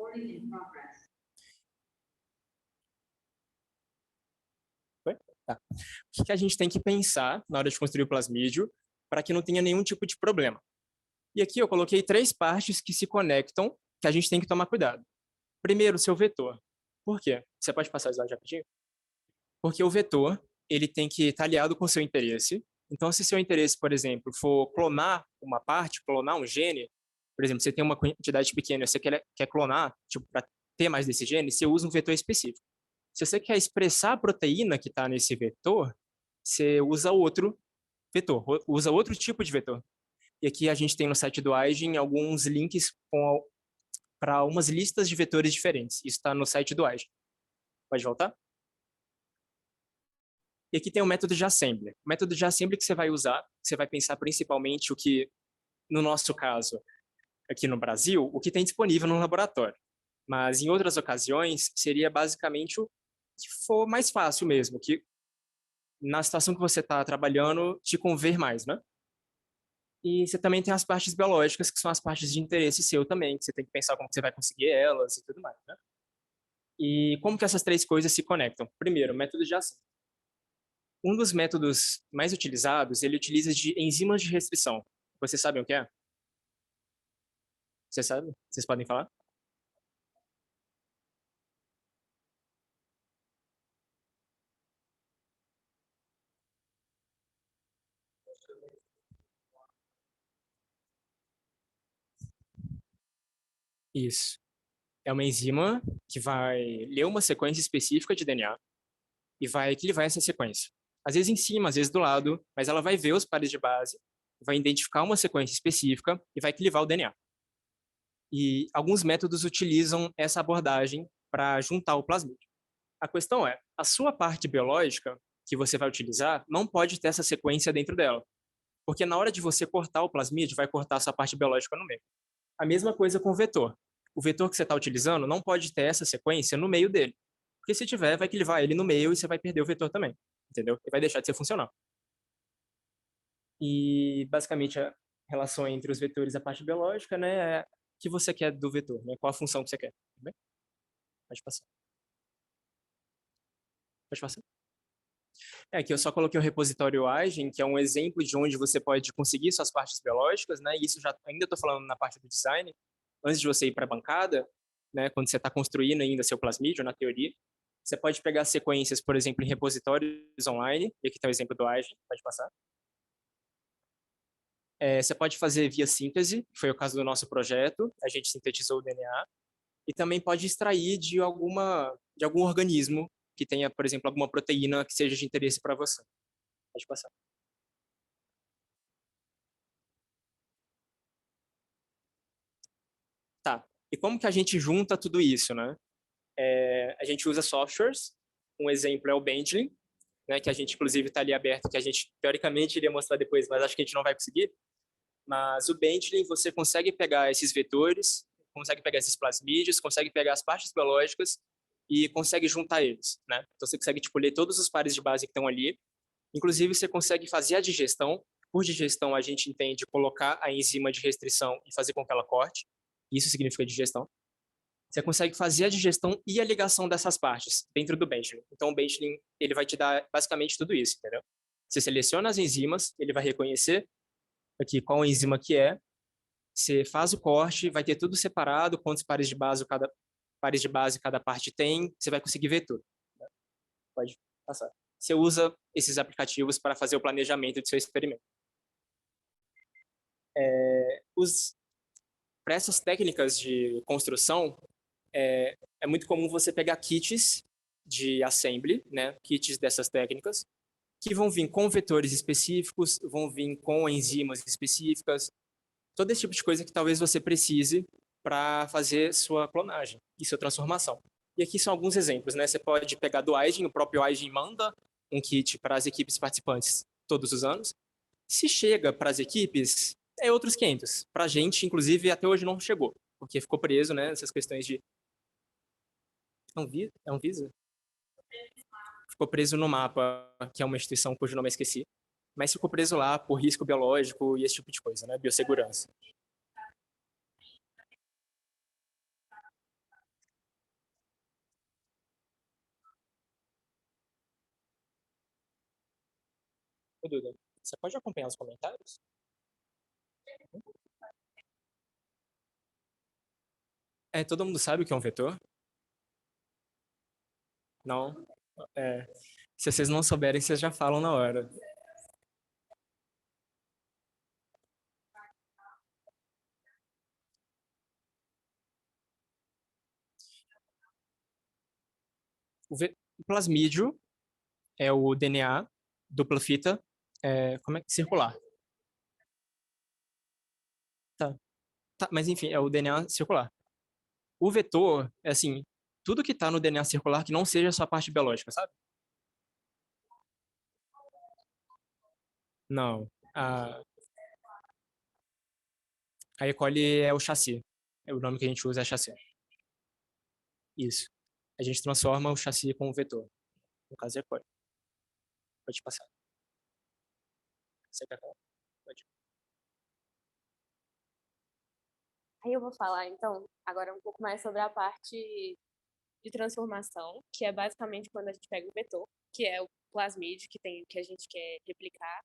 Oi? Tá. O que a gente tem que pensar na hora de construir o plasmídio para que não tenha nenhum tipo de problema? E aqui eu coloquei 3 partes que se conectam, que a gente tem que tomar cuidado. Primeiro, o seu vetor. Por quê? Você pode passar o slide rapidinho? Porque o vetor, ele tem que estar aliado com o seu interesse. Então, se seu interesse, por exemplo, for clonar uma parte, clonar um gene, por exemplo, você tem uma quantidade pequena, você quer clonar, tipo, para ter mais desse gene, você usa um vetor específico. Se você quer expressar a proteína que está nesse vetor, você usa outro vetor, usa outro tipo de vetor. E aqui a gente tem no site do Eigen alguns links para umas listas de vetores diferentes. Isso está no site do Eigen. Pode voltar? E aqui tem o método de assembly. O método de assembly que você vai usar, você vai pensar principalmente o que, no nosso caso, aqui no Brasil, o que tem disponível no laboratório. Mas em outras ocasiões, seria basicamente o que for mais fácil mesmo, que na situação que você está trabalhando, te conver mais, né? E você também tem as partes biológicas, que são as partes de interesse seu também, que você tem que pensar como que você vai conseguir elas e tudo mais, né? E como que essas 3 coisas se conectam? Primeiro, método de ação. Um dos métodos mais utilizados, ele utiliza de enzimas de restrição. Vocês sabem o que é? Você sabe? Vocês podem falar? Isso. É uma enzima que vai ler uma sequência específica de DNA e vai equilibrar essa sequência. Às vezes em cima, às vezes do lado, mas ela vai ver os pares de base, vai identificar uma sequência específica e vai equilibrar o DNA. E alguns métodos utilizam essa abordagem para juntar o plasmídio. A questão é, a sua parte biológica que você vai utilizar não pode ter essa sequência dentro dela, porque na hora de você cortar o plasmídio, vai cortar a sua parte biológica no meio. A mesma coisa com o vetor. O vetor que você está utilizando não pode ter essa sequência no meio dele, porque se tiver, vai equilibrar ele no meio e você vai perder o vetor também, entendeu? E vai deixar de ser funcional. E basicamente a relação entre os vetores e a parte biológica, né, é o que você quer do vetor, né? Qual a função que você quer, tudo bem? Pode passar. Pode passar. Aqui eu só coloquei o repositório Eigen, que é um exemplo de onde você pode conseguir suas partes biológicas, né? E isso já ainda estou falando na parte do design, antes de você ir para a bancada, né? Quando você está construindo ainda seu plasmídio, na teoria, você pode pegar sequências, por exemplo, em repositórios online. E aqui está o exemplo do Eigen, pode passar. Você pode fazer via síntese, que foi o caso do nosso projeto. A gente sintetizou o DNA. E também pode extrair de algum organismo que tenha, por exemplo, alguma proteína que seja de interesse para você. Pode passar. Tá. E como que a gente junta tudo isso, né? A gente usa softwares. Um exemplo é o Bentley, né, que a gente, inclusive, está ali aberto, que a gente, teoricamente, iria mostrar depois, mas acho que a gente não vai conseguir. Mas o Bentley, você consegue pegar esses vetores, consegue pegar esses plasmídios, consegue pegar as partes biológicas e consegue juntar eles, né? Então, você consegue, tipo, ler todos os pares de base que estão ali. Inclusive, você consegue fazer a digestão. Por digestão, a gente entende colocar a enzima de restrição e fazer com que ela corte. Isso significa digestão. Você consegue fazer a digestão e a ligação dessas partes dentro do Benchling. Então, o Benchling, ele vai te dar basicamente tudo isso, entendeu? Você seleciona as enzimas, ele vai reconhecer aqui qual enzima que é, você faz o corte, vai ter tudo separado, quantos pares de base cada parte tem, você vai conseguir ver tudo. Né? Pode passar. Você usa esses aplicativos para fazer o planejamento do seu experimento. Para essas técnicas de construção, é muito comum você pegar kits de assembly, né, kits dessas técnicas, que vão vir com vetores específicos, vão vir com enzimas específicas, todo esse tipo de coisa que talvez você precise para fazer sua clonagem e sua transformação. E aqui são alguns exemplos, né? Você pode pegar do Eigen, o próprio Eigen manda um kit para as equipes participantes todos os anos. Se chega para as equipes, é outros 500. Para a gente, inclusive, até hoje não chegou, porque ficou preso, né? Essas questões de... É um Visa? Ficou preso no mapa, que é uma instituição cujo nome eu esqueci, mas ficou preso lá por risco biológico e esse tipo de coisa, né? Biossegurança. Ô, Duda, você pode acompanhar os comentários? Todo mundo sabe o que é um vetor? Não? É, se vocês não souberem, vocês já falam na hora. O plasmídio é o DNA dupla fita, como é que circular? Tá, tá, mas enfim, é o DNA circular. O vetor é assim, tudo que está no DNA circular que não seja só a parte biológica, sabe? Não. A E. coli é o chassi. O nome que a gente usa é chassi. Isso. A gente transforma o chassi com o vetor. No caso é E. coli. Pode passar. Você quer falar? Pode. Aí eu vou falar, então, agora um pouco mais sobre a parte de transformação, que é basicamente quando a gente pega o vetor, que é o plasmídio que a gente quer replicar,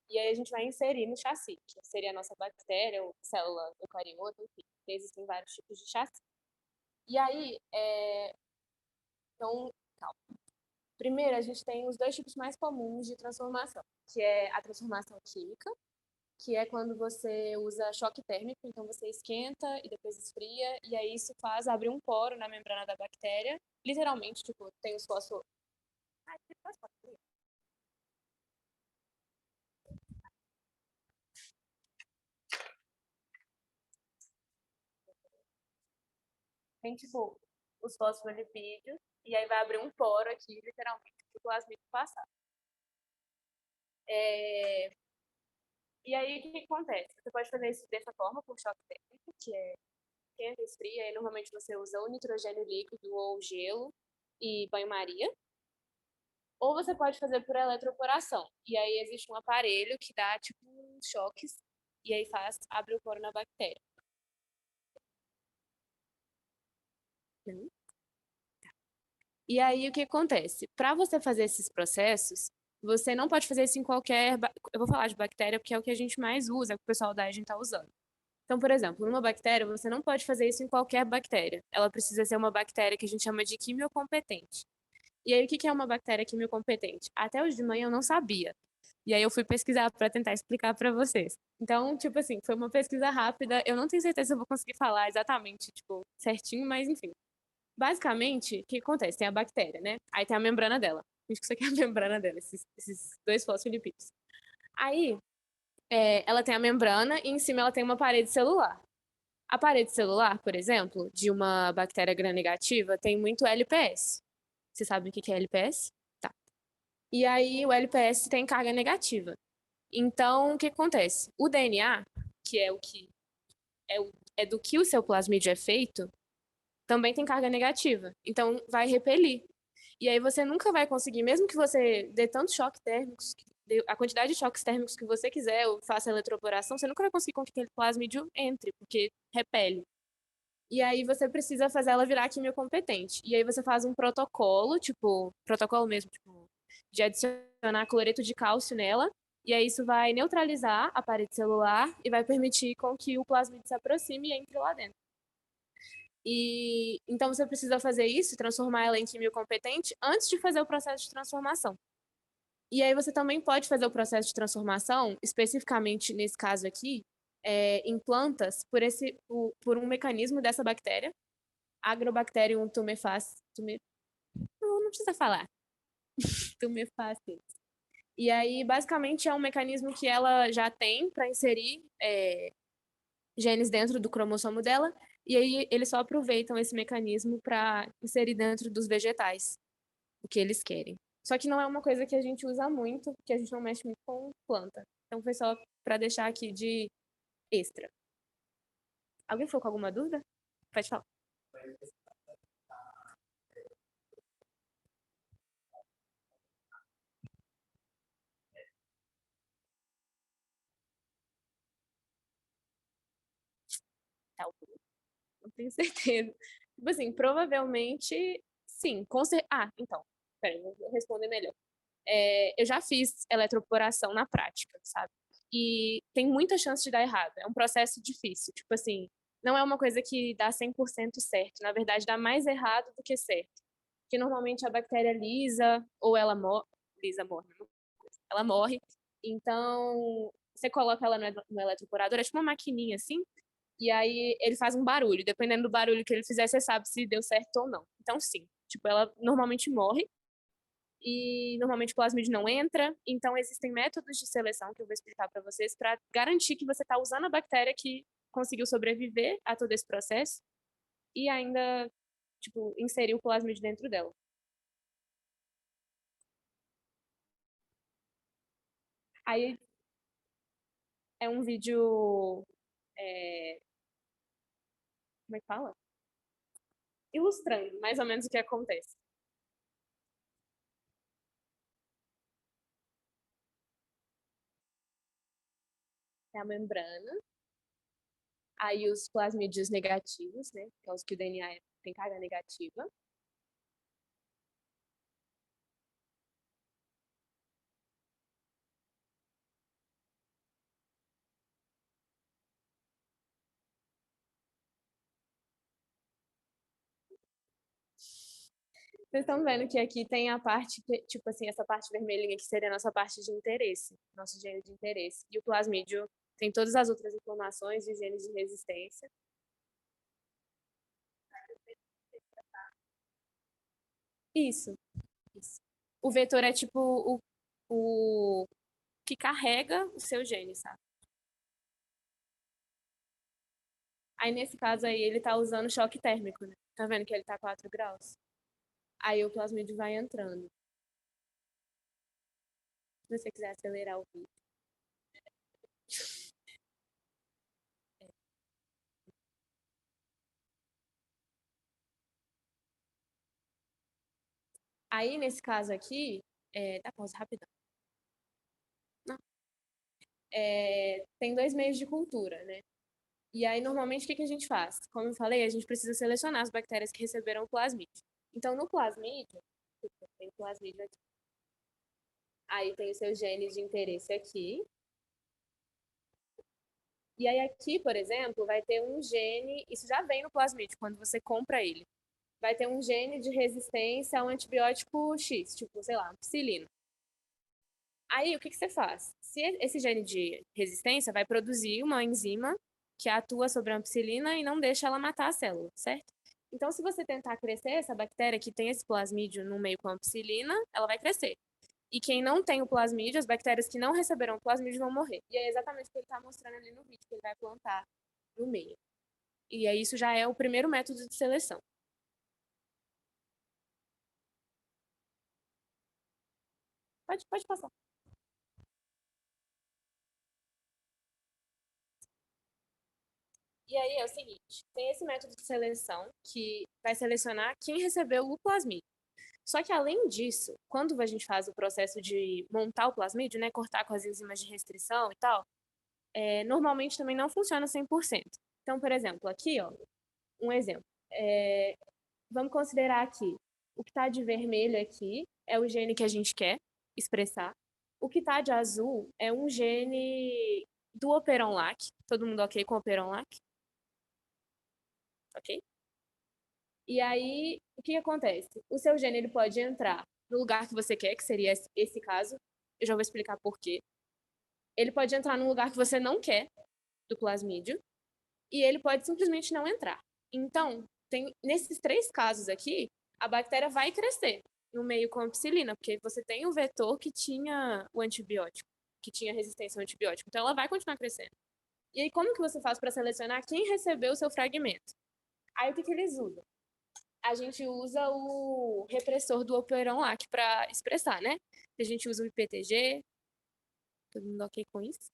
e aí a gente vai inserir no chassi, que seria a nossa bactéria ou célula eucariota, enfim, existem vários tipos de chassi. E aí, então, calma. Primeiro, a gente tem os dois tipos mais comuns de transformação, que é a transformação química, que é quando você usa choque térmico, então você esquenta e depois esfria, e aí isso faz abrir um poro na membrana da bactéria, literalmente, tipo, tem os fósforos. Ai, que fósforo? Tem, tipo, os fosfolipídios, e aí vai abrir um poro aqui, literalmente, para o plasmídio passar. E aí, o que acontece? Você pode fazer isso dessa forma, com choque térmico, que é esquenta, esfria, e normalmente você usa ou nitrogênio líquido ou gelo e banho-maria. Ou você pode fazer por eletroporação. E aí existe um aparelho que dá, tipo, uns choques, e aí abre o poro na bactéria. E aí, o que acontece? Para você fazer esses processos, você não pode fazer isso em qualquer. Eu vou falar de bactéria porque é o que a gente mais usa, é o que o pessoal da Agent está usando. Então, por exemplo, numa bactéria, você não pode fazer isso em qualquer bactéria. Ela precisa ser uma bactéria que a gente chama de quimiocompetente. E aí, o que é uma bactéria quimiocompetente? Até hoje de manhã eu não sabia. E aí eu fui pesquisar para tentar explicar para vocês. Então, tipo assim, foi uma pesquisa rápida. Eu não tenho certeza se eu vou conseguir falar exatamente, tipo, certinho, mas enfim. Basicamente, o que acontece? Tem a bactéria, né? Aí tem a membrana dela. Acho que isso aqui é a membrana dela, esses dois fosfolipídios. Aí, ela tem a membrana e em cima ela tem uma parede celular. A parede celular, por exemplo, de uma bactéria gram-negativa, tem muito LPS. Você sabe o que é LPS? Tá. E aí o LPS tem carga negativa. Então, o que acontece? O DNA, que é o que é do que o seu plasmídio é feito, também tem carga negativa. Então, vai repelir. E aí você nunca vai conseguir, mesmo que você dê tantos choques térmicos, a quantidade de choques térmicos que você quiser, ou faça eletroporação, você nunca vai conseguir com que aquele plasmídio entre, porque repele. E aí você precisa fazer ela virar quimiocompetente. E aí você faz um protocolo, tipo, protocolo mesmo, tipo, de adicionar cloreto de cálcio nela, e aí isso vai neutralizar a parede celular e vai permitir com que o plasmídio se aproxime e entre lá dentro. E então você precisa fazer isso, transformar ela em quimiocompetente antes de fazer o processo de transformação. E aí você também pode fazer o processo de transformação, especificamente nesse caso aqui, em plantas, por um mecanismo dessa bactéria, Agrobacterium tumefaciens. Não precisa falar. Tumefaciens. E aí, basicamente, é um mecanismo que ela já tem para inserir genes dentro do cromossomo dela, e aí eles só aproveitam esse mecanismo para inserir dentro dos vegetais o que eles querem. Só que não é uma coisa que a gente usa muito, porque a gente não mexe muito com planta. Então foi só para deixar aqui de extra. Alguém ficou com alguma dúvida? Pode falar. Talvez. Não tenho certeza. Tipo assim, provavelmente sim. Então. Peraí, vou responder melhor. eu já fiz eletroporação na prática, sabe? E tem muita chance de dar errado. É um processo difícil. Tipo assim, não é uma coisa que dá 100% certo. Na verdade, dá mais errado do que certo. Porque normalmente a bactéria lisa, ou ela morre. Lisa morre, não? Ela morre. Então, você coloca ela no eletroporador, é tipo uma maquininha assim, e aí ele faz um barulho. Dependendo do barulho que ele fizer, você sabe se deu certo ou não. Então, sim. Tipo, ela normalmente morre, e normalmente o plasmídio não entra. Então, existem métodos de seleção que eu vou explicar para vocês para garantir que você está usando a bactéria que conseguiu sobreviver a todo esse processo e ainda, tipo, inserir o plasmídio dentro dela. Aí é um vídeo. Como é que fala? Ilustrando mais ou menos o que acontece. É a membrana. Aí os plasmídios negativos, né? Que é os que o DNA tem carga negativa. Vocês estão vendo que aqui tem a parte, tipo assim, essa parte vermelhinha que seria a nossa parte de interesse, nosso gene de interesse. E o plasmídio tem todas as outras informações de genes de resistência. Isso, isso. O vetor é tipo o que carrega o seu gene, sabe? Aí nesse caso aí ele tá usando choque térmico, né? Tá vendo que ele tá 4 graus? Aí o plasmídio vai entrando. Se você quiser acelerar o vídeo. Aí nesse caso aqui, dá pausa rapidão. Não. Tem 2 meios de cultura, né? E aí, normalmente, o que a gente faz? Como eu falei, a gente precisa selecionar as bactérias que receberam o plasmídio. Então, no plasmídio, tem plasmídio aqui. Aí tem os seus genes de interesse aqui. E aí aqui, por exemplo, vai ter um gene, isso já vem no plasmídio, quando você compra ele. Vai ter um gene de resistência a um antibiótico X, tipo, sei lá, ampicilina. Aí, o que você faz? Se esse gene de resistência vai produzir uma enzima que atua sobre a ampicilina e não deixa ela matar a célula, certo? Então, se você tentar crescer essa bactéria que tem esse plasmídio no meio com a ampicilina, ela vai crescer. E quem não tem o plasmídio, as bactérias que não receberam o plasmídio vão morrer. E é exatamente o que ele está mostrando ali no vídeo, que ele vai plantar no meio. E aí isso já é o primeiro método de seleção. Pode passar. E aí é o seguinte, tem esse método de seleção que vai selecionar quem recebeu o plasmídio. Só que além disso, quando a gente faz o processo de montar o plasmídio, né, cortar com as enzimas de restrição e tal, normalmente também não funciona 100%. Então, por exemplo, aqui, ó, um exemplo. Vamos considerar aqui, o que está de vermelho aqui é o gene que a gente quer expressar. O que está de azul é um gene do Operon-LAC. Todo mundo ok com o Operon-LAC? Ok? E aí, o que acontece? O seu gene ele pode entrar no lugar que você quer, que seria esse caso. Eu já vou explicar por quê. Ele pode entrar num lugar que você não quer, do plasmídio, e ele pode simplesmente não entrar. Então, nesses 3 casos aqui, a bactéria vai crescer no meio com a ampicilina, porque você tem o vetor que tinha o antibiótico, que tinha resistência ao antibiótico. Então, ela vai continuar crescendo. E aí, como que você faz para selecionar quem recebeu o seu fragmento? Aí, o que eles usam? A gente usa o repressor do Operon-LAC para expressar, né? A gente usa o IPTG. Todo mundo ok com isso?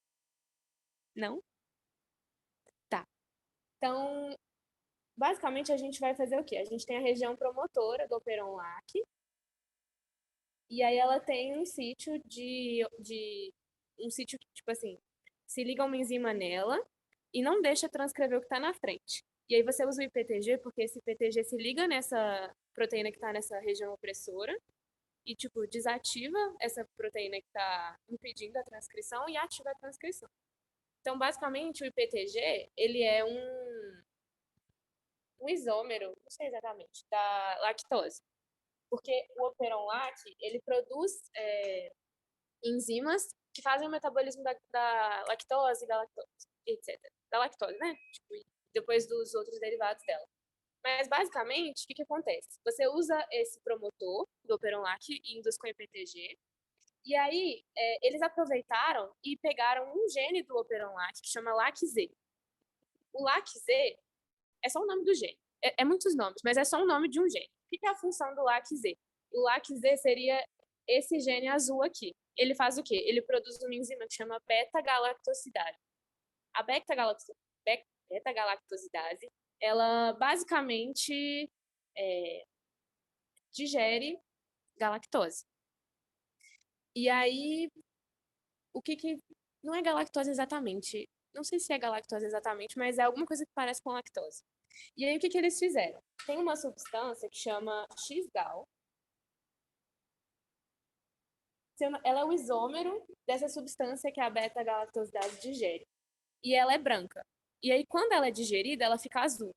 Não? Tá. Então, basicamente, a gente vai fazer o quê? A gente tem a região promotora do Operon-LAC, e aí ela tem um sítio um sítio que, tipo assim, se liga uma enzima nela e não deixa transcrever o que está na frente. E aí você usa o IPTG, porque esse IPTG se liga nessa proteína que está nessa região opressora, e, tipo, desativa essa proteína que está impedindo a transcrição e ativa a transcrição. Então, basicamente, o IPTG, ele é um isômero, não sei exatamente, da lactose. Porque o Operon-Lac, ele produz enzimas que fazem o metabolismo da lactose, etc. Da lactose, né? Tipo, depois dos outros derivados dela. Mas, basicamente, o que acontece? Você usa esse promotor do Operon-Lac e induz com IPTG, e aí eles aproveitaram e pegaram um gene do Operon-Lac que chama LAC-Z. O LAC-Z é só o nome do gene. É muitos nomes, mas é só o nome de um gene. O que é a função do LAC-Z? O LAC-Z seria esse gene azul aqui. Ele faz o quê? Ele produz uma enzima que chama beta-galactosidase. A beta-galactosidase, ela basicamente digere galactose. E aí, o que não é galactose exatamente. Não sei se é galactose exatamente, mas é alguma coisa que parece com lactose. E aí, o que eles fizeram? Tem uma substância que chama X-gal. Ela é o isômero dessa substância que a beta-galactosidase digere. E ela é branca. E aí, quando ela é digerida, ela fica azul.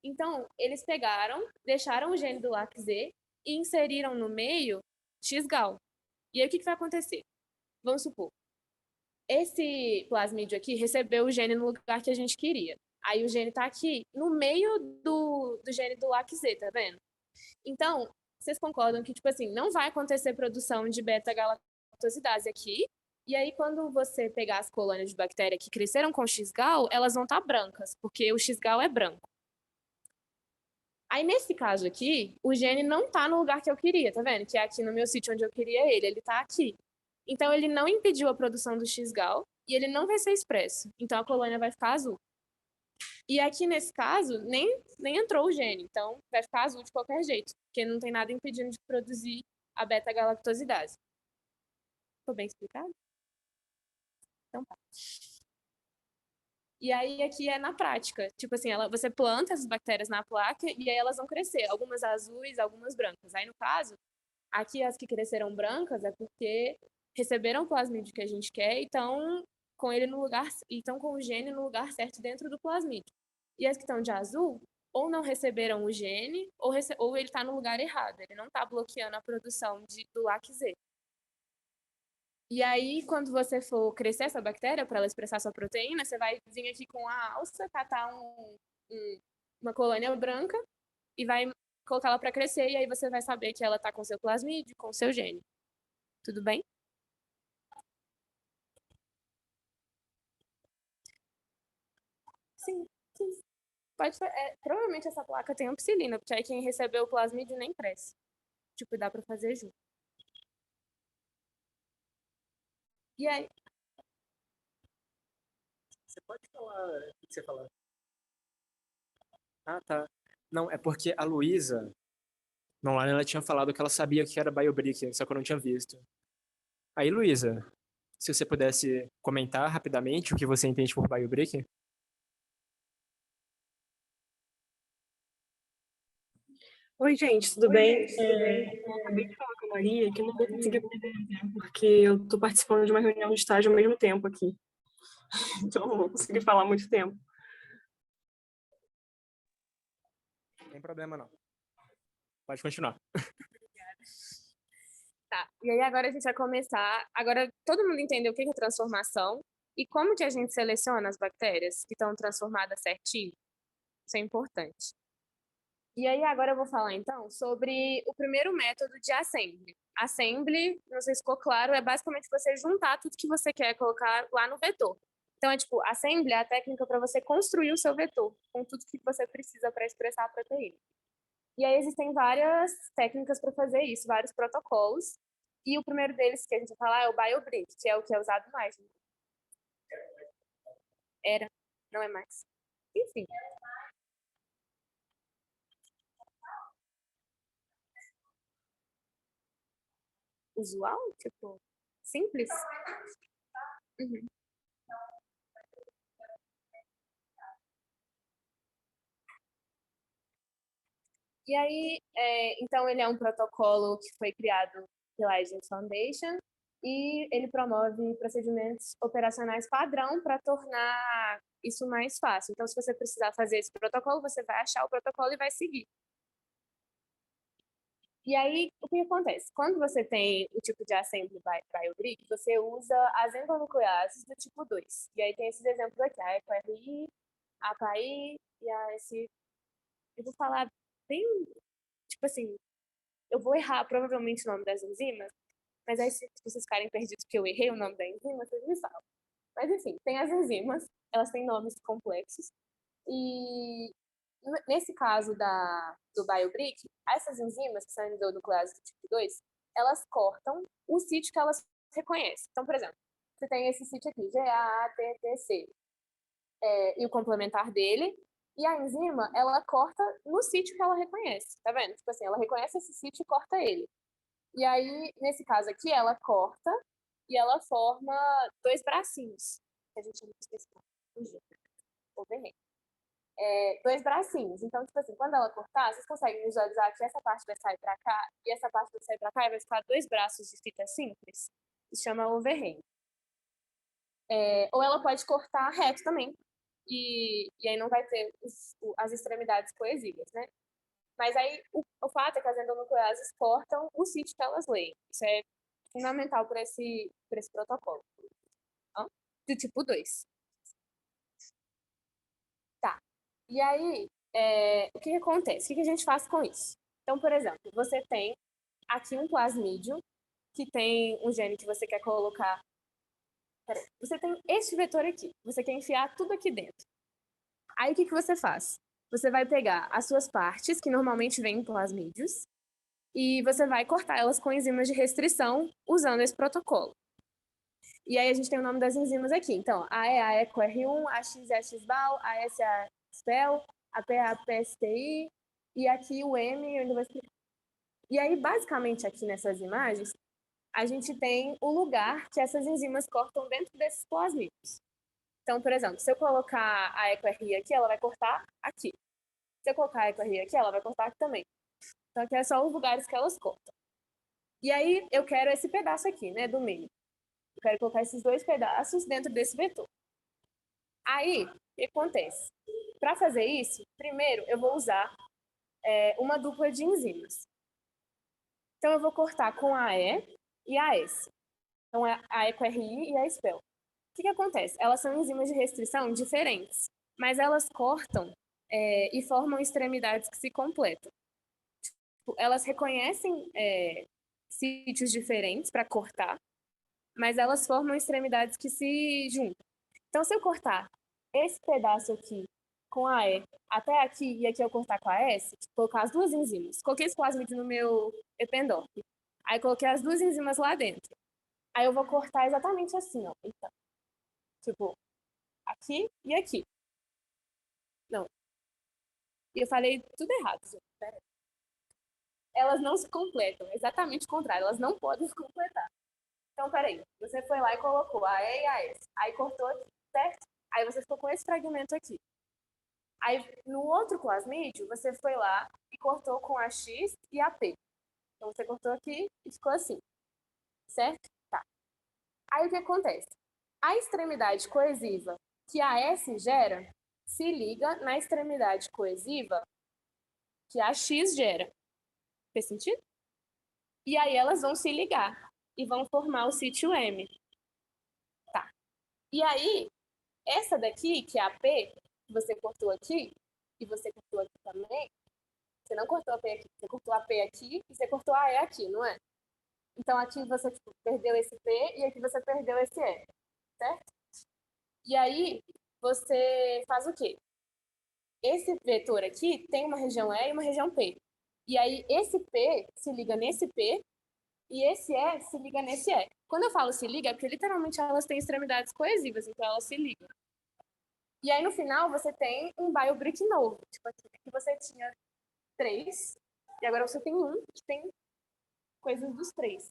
Então, eles pegaram, deixaram o gene do LAC-Z e inseriram no meio X-gal. E aí, o que vai acontecer? Vamos supor, esse plasmídio aqui recebeu o gene no lugar que a gente queria. Aí o gene está aqui no meio do gene do LAC-Z, tá vendo? Então, vocês concordam que, tipo assim, não vai acontecer produção de beta-galactosidase aqui, e aí quando você pegar as colônias de bactéria que cresceram com X-gal, elas vão estar brancas, porque o X-gal é branco. Aí, nesse caso aqui, o gene não está no lugar que eu queria, tá vendo? Que é aqui no meu sítio onde eu queria ele está aqui. Então, ele não impediu a produção do X-gal e ele não vai ser expresso. Então, a colônia vai ficar azul. E aqui, nesse caso, nem entrou o gene. Então, vai ficar azul de qualquer jeito, porque não tem nada impedindo de produzir a beta-galactosidase. Ficou bem explicado? Então tá. E aí aqui é na prática. Tipo assim, você planta essas bactérias na placa e aí elas vão crescer. Algumas azuis, algumas brancas. Aí no caso, aqui as que cresceram brancas é porque receberam o plasmídio que a gente quer e estão com ele no lugar, estão com o gene no lugar certo dentro do plasmídio. E as que estão de azul, ou não receberam o gene, ou ele está no lugar errado. Ele não está bloqueando a produção do LAC-Z. E aí, quando você for crescer essa bactéria para ela expressar sua proteína, você vai vir aqui com a alça, catar uma colônia branca e vai colocar ela para crescer, e aí você vai saber que ela está com seu plasmídio, com seu gene. Tudo bem? Sim, sim. Provavelmente essa placa tem ampicilina, porque aí quem recebeu o plasmídio nem cresce. Tipo, dá para fazer junto. E aí, Você pode falar o que você falou? Ah, tá. Não, é porque a Luísa, online, ela tinha falado que ela sabia que era BioBrick, só que eu não tinha visto. Aí, Luísa, se você pudesse comentar rapidamente o que você entende por BioBrick? Oi, gente, tudo bem? Eu acabei de falar com a Maria que eu não vou conseguir aprender, porque eu estou participando de uma reunião de estágio ao mesmo tempo aqui. Então, eu não vou conseguir falar muito tempo. Não tem problema, não. Pode continuar. tá. E aí agora a gente vai começar. Agora todo mundo entendeu o que é transformação e como que a gente seleciona as bactérias que estão transformadas certinho. Isso é importante. E aí agora eu vou falar então sobre o primeiro método de assembly. Assembly, não sei se ficou claro, é basicamente você juntar tudo que você quer colocar lá no vetor. Então é tipo, assembly é a técnica para você construir o seu vetor com tudo que você precisa para expressar a proteína. E aí existem várias técnicas para fazer isso, vários protocolos. E o primeiro deles que a gente vai falar é o BioBrick, que é o que é usado mais. Era, não é mais. Enfim. Usual? Tipo, simples? Uhum. E aí, então, ele é um protocolo que foi criado pela Agents Foundation e ele promove procedimentos operacionais padrão para tornar isso mais fácil. Então, se você precisar fazer esse protocolo, você vai achar o protocolo e vai seguir. E aí, o que acontece? Quando você tem o tipo de assembly BioBrick, você usa as endonucleases do tipo 2. E aí tem esses exemplos aqui, a EcoRI, a APAI e a S. Eu vou falar bem, tipo assim, eu vou errar provavelmente o nome das enzimas, mas aí se vocês ficarem perdidos porque eu errei o nome da enzima, vocês me falam. Mas enfim, tem as enzimas, elas têm nomes complexos. E nesse caso do BioBrick, essas enzimas, que são endonucleases do tipo 2, elas cortam o sítio que elas reconhecem. Então, por exemplo, você tem esse sítio aqui, GAATTC, e o complementar dele, e a enzima, ela corta no sítio que ela reconhece, tá vendo? Tipo assim, ela reconhece esse sítio e corta ele. E aí, nesse caso aqui, ela corta e ela forma dois bracinhos, que a gente chama de especial, overhang. Dois bracinhos. Então, tipo assim, quando ela cortar, vocês conseguem visualizar que essa parte vai sair para cá e essa parte vai sair para cá e vai ficar dois braços de fita simples. Isso chama overhang. Ou ela pode cortar reto também. E aí não vai ter as extremidades coesivas, né? Mas aí o fato é que as endonucleases cortam o sítio que elas leem. Isso é fundamental para esse protocolo. Do tipo 2. Tá. E aí, o que acontece? O que a gente faz com isso? Então, por exemplo, você tem aqui um plasmídio que tem um gene que você quer colocar. Peraí, você tem este vetor aqui. Você quer enfiar tudo aqui dentro. Aí, o que você faz? Você vai pegar as suas partes, que normalmente vêm em plasmídios, e você vai cortar elas com enzimas de restrição usando esse protocolo. E aí a gente tem o nome das enzimas aqui. Então, A é a EcoR1, a X é a XBAL, a S é a SPEL, a P é a PSTI, e aqui o M eu ainda vou explicar. E aí, basicamente, aqui nessas imagens, a gente tem o lugar que essas enzimas cortam dentro desses plasmídios. Então, por exemplo, se eu colocar a EcoRI aqui, ela vai cortar aqui. Se eu colocar a EcoRI aqui, ela vai cortar aqui também. Então, aqui é só os lugares que elas cortam. E aí, eu quero esse pedaço aqui, né, do meio. Eu quero colocar esses dois pedaços dentro desse vetor. Aí, o que acontece? Para fazer isso, primeiro eu vou usar uma dupla de enzimas. Então, eu vou cortar com a E e a S. Então, a EcoRI e a SPEL. O que acontece? Elas são enzimas de restrição diferentes, mas elas cortam e formam extremidades que se completam. Tipo, elas reconhecem sítios diferentes para cortar, mas elas formam extremidades que se juntam. Então, se eu cortar esse pedaço aqui com a E até aqui e aqui eu cortar com a S, colocar as duas enzimas. Coloquei esse plasmídio no meu Eppendorf. Aí coloquei as duas enzimas lá dentro. Aí eu vou cortar exatamente assim, ó. Então, tipo, aqui e aqui. Não. E eu falei tudo errado, gente. Pera. Elas não se completam. Exatamente o contrário. Elas não podem se completar. Então, peraí. Você foi lá e colocou a E e a S. Aí cortou aqui, certo? Aí você ficou com esse fragmento aqui. Aí, no outro plasmídio, você foi lá e cortou com a X e a P. Então, você cortou aqui e ficou assim, certo? Tá. Aí, o que acontece? A extremidade coesiva que a S gera se liga na extremidade coesiva que a X gera. Fez sentido? E aí, elas vão se ligar e vão formar o sítio M. Tá. E aí, essa daqui, que é a P, que você cortou aqui, e você cortou aqui também, você não cortou a P aqui, você cortou a P aqui e você cortou a E aqui, não é? Então aqui você perdeu esse P e aqui você perdeu esse E, certo? E aí você faz o quê? Esse vetor aqui tem uma região E e uma região P. E aí esse P se liga nesse P e esse E se liga nesse E. Quando eu falo se liga, é porque literalmente elas têm extremidades coesivas, então elas se ligam. E aí no final você tem um BioBrick novo. Tipo aqui você tinha 3, e agora você tem um que tem coisas dos 3.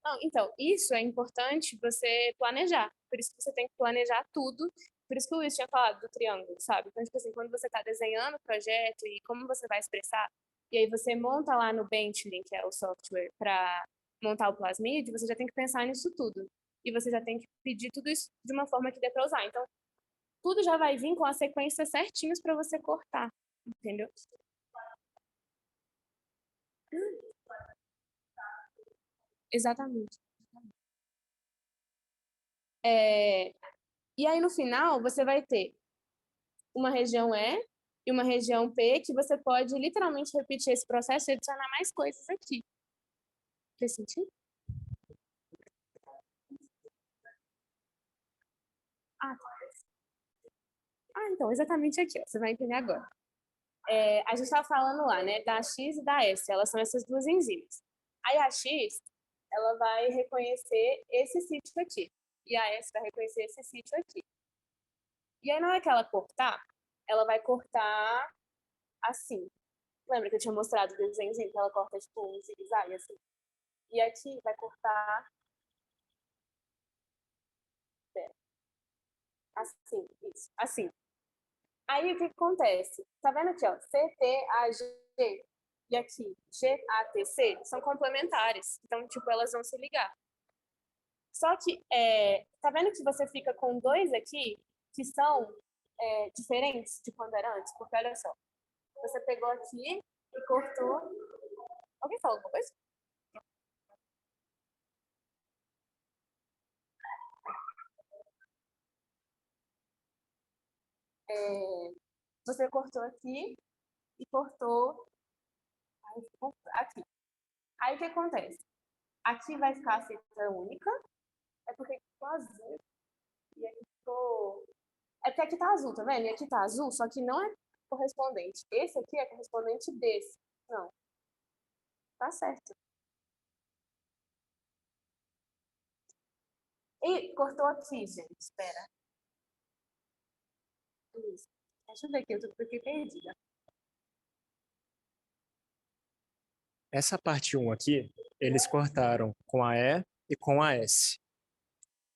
Não, então, isso é importante você planejar. Por isso que você tem que planejar tudo. Por isso que o Luiz tinha falado do triângulo, sabe? Então, tipo assim, quando você está desenhando o projeto e como você vai expressar, e aí você monta lá no Bentley, que é o software, para montar o Plasmid, você já tem que pensar nisso tudo. E você já tem que pedir tudo isso de uma forma que dê para usar. Então, tudo já vai vir com as sequências certinhas para você cortar, entendeu? Exatamente. E aí, no final, você vai ter uma região E e uma região P, que você pode literalmente repetir esse processo e adicionar mais coisas aqui. Fez sentido? Ah, tá. Então, exatamente aqui, ó, você vai entender agora. A gente estava falando lá, né, da X e da S, elas são essas duas enzimas. Aí a X, ela vai reconhecer esse sítio aqui, e a S vai reconhecer esse sítio aqui. E aí, na hora que ela cortar, ela vai cortar assim. Lembra que eu tinha mostrado o desenhozinho que ela corta tipo um zigue-zague assim? E aqui vai cortar assim, isso, assim. Aí o que acontece? Tá vendo aqui, ó? CTAG e aqui GATC são complementares. Então, tipo, elas vão se ligar. Só que, tá vendo que você fica com dois aqui que são diferentes de quando era antes? Porque olha só, você pegou aqui e cortou. Alguém falou alguma coisa? Você cortou aqui e cortou aqui. Aí o que acontece? Aqui vai ficar a fita única, é porque ficou azul e aqui ficou. É porque aqui tá azul, tá vendo? E aqui tá azul, só que não é correspondente. Esse aqui é correspondente desse. Não, tá certo. E cortou aqui, gente. Espera. Isso. Deixa eu ver aqui, eu fiquei perdida. Essa parte 1 aqui, eles cortaram com a E e com a S.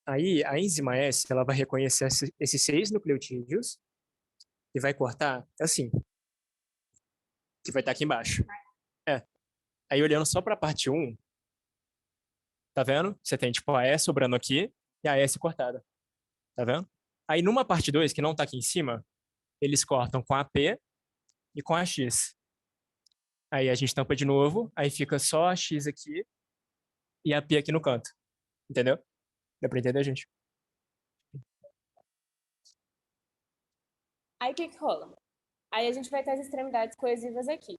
Aí, a enzima S, ela vai reconhecer esses 6 nucleotídeos e vai cortar assim, que vai estar aqui embaixo. Aí, olhando só para a parte 1, tá vendo? Você tem, tipo, a E sobrando aqui e a S cortada. Tá vendo? Aí, numa parte 2, que não tá aqui em cima, eles cortam com a P e com a X. Aí, a gente tampa de novo, aí fica só a X aqui e a P aqui no canto. Entendeu? Dá pra entender, gente? Aí o que rola? Aí a gente vai ter as extremidades coesivas aqui.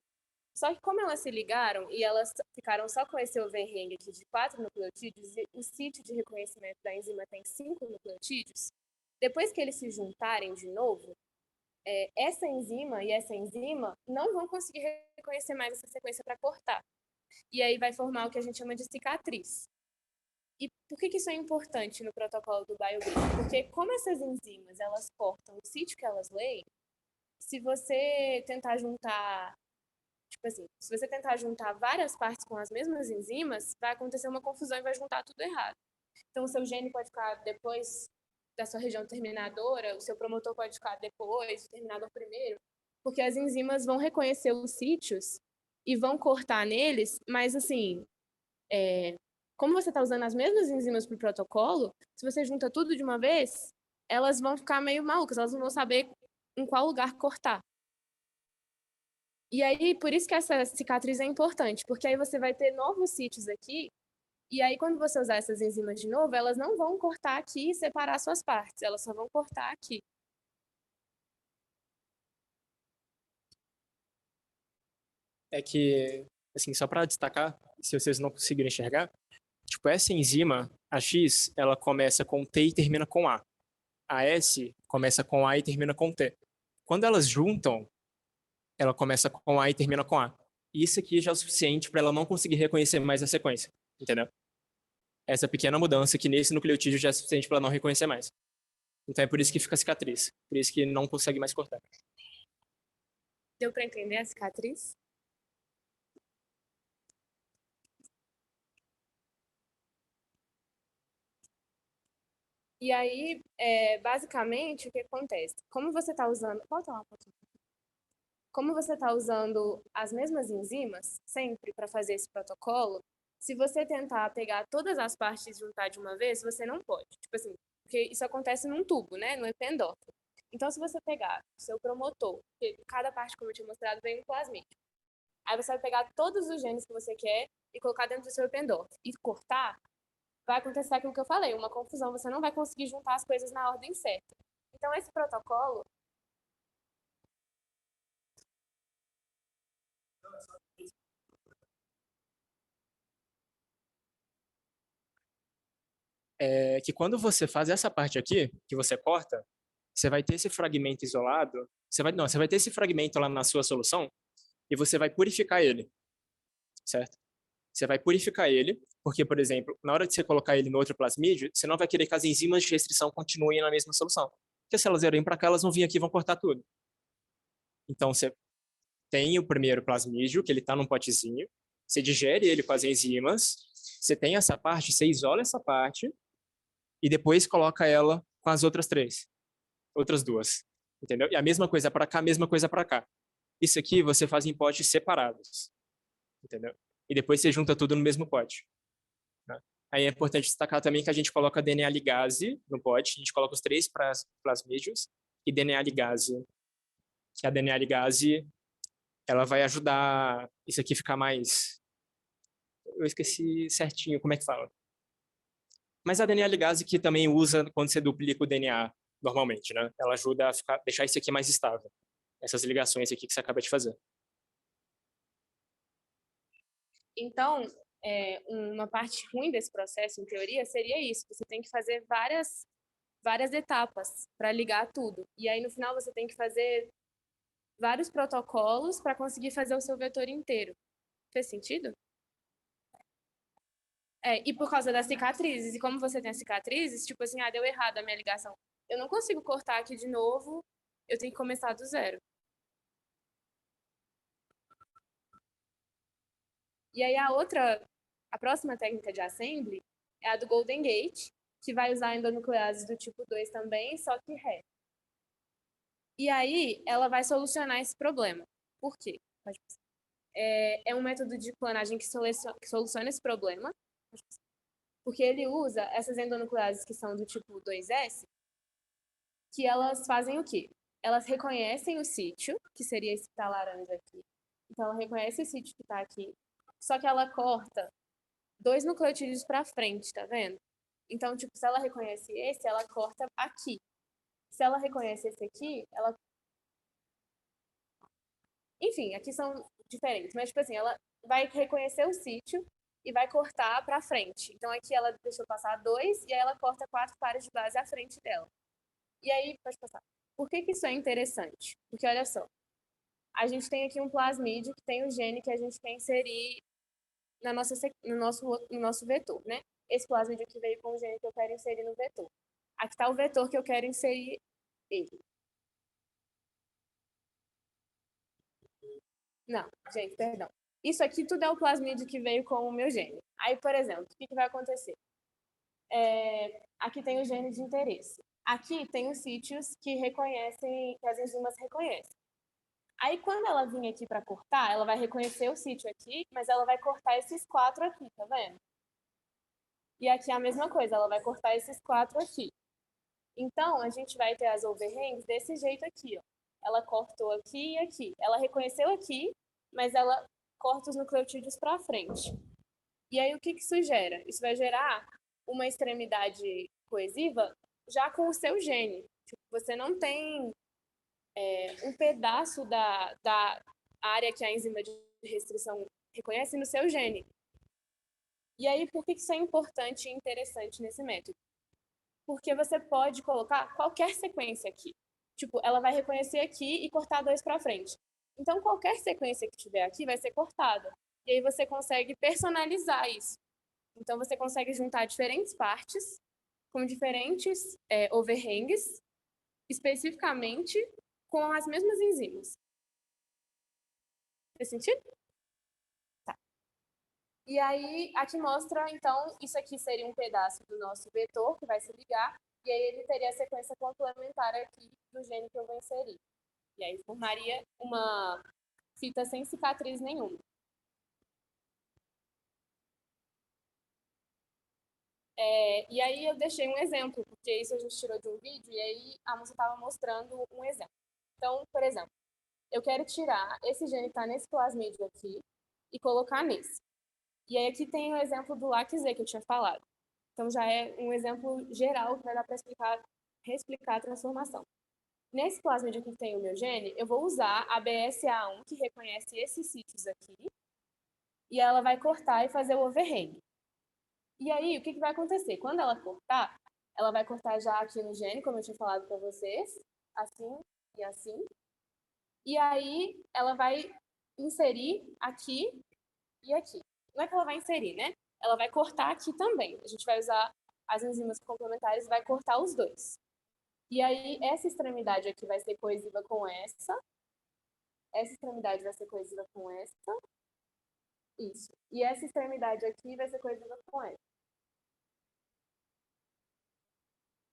Só que como elas se ligaram e elas ficaram só com esse overhang aqui de 4 nucleotídeos e o sítio de reconhecimento da enzima tem 5 nucleotídeos, depois que eles se juntarem de novo, essa enzima e essa enzima não vão conseguir reconhecer mais essa sequência para cortar. E aí vai formar o que a gente chama de cicatriz. E por que isso é importante no protocolo do BioGrid? Porque como essas enzimas, elas cortam o sítio que elas leem, se você tentar juntar, tipo assim, se você tentar juntar várias partes com as mesmas enzimas, vai acontecer uma confusão e vai juntar tudo errado. Então, o seu gene pode ficar depois da sua região terminadora, o seu promotor pode ficar depois, o terminador primeiro, porque as enzimas vão reconhecer os sítios e vão cortar neles, mas assim, como você está usando as mesmas enzimas para o protocolo, se você junta tudo de uma vez, elas vão ficar meio malucas, elas não vão saber em qual lugar cortar. E aí, por isso que essa cicatriz é importante, porque aí você vai ter novos sítios aqui, e aí quando você usar essas enzimas de novo, elas não vão cortar aqui e separar suas partes, elas só vão cortar aqui. É que, assim, só para destacar, se vocês não conseguirem enxergar, tipo, essa enzima, a X, ela começa com T e termina com A. A S começa com A e termina com T. Quando elas juntam, ela começa com A e termina com A. Isso aqui já é o suficiente para ela não conseguir reconhecer mais a sequência, entendeu? Essa pequena mudança aqui nesse nucleotídeo já é suficiente para ela não reconhecer mais. Então é por isso que fica a cicatriz, por isso que não consegue mais cortar. Deu para entender a cicatriz? E aí, basicamente, o que acontece? Como você está usando... Volta lá um pouquinho. Como você está usando as mesmas enzimas, sempre, para fazer esse protocolo, se você tentar pegar todas as partes e juntar de uma vez, você não pode. Tipo assim, porque isso acontece num tubo, né? No ependófilo. Então, se você pegar o seu promotor, porque cada parte, como eu tinha mostrado, vem no plasmídio. Aí você vai pegar todos os genes que você quer e colocar dentro do seu ependófilo e cortar, vai acontecer aquilo que eu falei, uma confusão. Você não vai conseguir juntar as coisas na ordem certa. Então, esse protocolo... É que quando você faz essa parte aqui, que você corta, você vai ter esse fragmento isolado, você vai ter esse fragmento lá na sua solução e você vai purificar ele, certo? Você vai purificar ele, porque, por exemplo, na hora de você colocar ele no outro plasmídio, você não vai querer que as enzimas de restrição continuem na mesma solução. Porque se elas vierem para cá, elas vão vir aqui e vão cortar tudo. Então, você tem o primeiro plasmídio, que ele está num potezinho, você digere ele com as enzimas, você tem essa parte, você isola essa parte, e depois coloca ela com as outras duas, entendeu? E a mesma coisa para cá, a mesma coisa para cá. Isso aqui você faz em potes separados, entendeu? E depois você junta tudo no mesmo pote. Né? Aí é importante destacar também que a gente coloca DNA ligase no pote, a gente coloca os 3 plasmídios e DNA ligase, que a DNA ligase ela vai ajudar isso aqui ficar mais... Eu esqueci certinho como é que fala. Mas a DNA ligase que também usa quando você duplica o DNA normalmente, né? Ela ajuda a deixar isso aqui mais estável. Essas ligações aqui que você acaba de fazer. Então, uma parte ruim desse processo, em teoria, seria isso. Você tem que fazer várias etapas para ligar tudo. E aí, no final, você tem que fazer vários protocolos para conseguir fazer o seu vetor inteiro. Fez sentido? E por causa das cicatrizes. E como você tem as cicatrizes, tipo assim, deu errado a minha ligação. Eu não consigo cortar aqui de novo, eu tenho que começar do zero. E aí a próxima técnica de assembly é a do Golden Gate, que vai usar endonucleases do tipo 2 também, só que ré. E aí ela vai solucionar esse problema. Por quê? É um método de clonagem que soluciona esse problema, porque ele usa essas endonucleases que são do tipo 2S, que elas fazem o quê? Elas reconhecem o sítio, que seria esse que tá laranja aqui. Então, ela reconhece o sítio que está aqui, só que ela corta 2 nucleotídeos para frente, tá vendo? Então, tipo, se ela reconhece esse, ela corta aqui. Se ela reconhece esse aqui, ela... Enfim, aqui são diferentes, mas, tipo assim, ela vai reconhecer o sítio e vai cortar para frente. Então, aqui ela deixou passar 2 e aí ela corta 4 pares de base à frente dela. E aí, pode passar. Por que isso é interessante? Porque, olha só, a gente tem aqui um plasmídio que tem o gene que a gente quer inserir no nosso vetor, né? Esse plasmídio aqui veio com o gene que eu quero inserir no vetor. Aqui está o vetor que eu quero inserir ele. Não, gente, perdão. Isso aqui tudo é o plasmídio que veio com o meu gene. Aí, por exemplo, o que vai acontecer? Aqui tem o gene de interesse. Aqui tem os sítios que reconhecem, que as enzimas reconhecem. Aí, quando ela vir aqui para cortar, ela vai reconhecer o sítio aqui, mas ela vai cortar esses 4 aqui, tá vendo? E aqui é a mesma coisa, ela vai cortar esses 4 aqui. Então, a gente vai ter as overhangs desse jeito aqui, ó. Ela cortou aqui e aqui. Ela reconheceu aqui, mas ela corta os nucleotídeos para frente. E aí, o que isso gera? Isso vai gerar uma extremidade coesiva já com o seu gene. Tipo, você não tem um pedaço da área que a enzima de restrição reconhece no seu gene. E aí, por que isso é importante e interessante nesse método? Porque você pode colocar qualquer sequência aqui. Tipo, ela vai reconhecer aqui e cortar 2 para frente. Então, qualquer sequência que tiver aqui vai ser cortada. E aí você consegue personalizar isso. Então, você consegue juntar diferentes partes com diferentes overhangs, especificamente com as mesmas enzimas. Faz sentido? Tá. E aí, aqui mostra, então, isso aqui seria um pedaço do nosso vetor que vai se ligar, e aí ele teria a sequência complementar aqui do gene que eu vou inserir. E aí formaria uma fita sem cicatriz nenhuma. E aí eu deixei um exemplo, porque isso a gente tirou de um vídeo, e aí a moça estava mostrando um exemplo. Então, por exemplo, eu quero tirar esse gene que está nesse plasmídio aqui e colocar nesse. E aí aqui tem o exemplo do LAC-Z que eu tinha falado. Então já é um exemplo geral que vai dar para reexplicar a transformação. Nesse plasmídio aqui que tem o meu gene, eu vou usar a BSA1, que reconhece esses sítios aqui, e ela vai cortar e fazer o overhang. E aí, o que vai acontecer? Quando ela vai cortar já aqui no gene, como eu tinha falado para vocês, assim e assim. E aí, ela vai inserir aqui e aqui. Não é que ela vai inserir, né? Ela vai cortar aqui também. A gente vai usar as enzimas complementares e vai cortar os dois. E aí, essa extremidade aqui vai ser coesiva com essa. Essa extremidade vai ser coesiva com essa. Isso. E essa extremidade aqui vai ser coesiva com essa.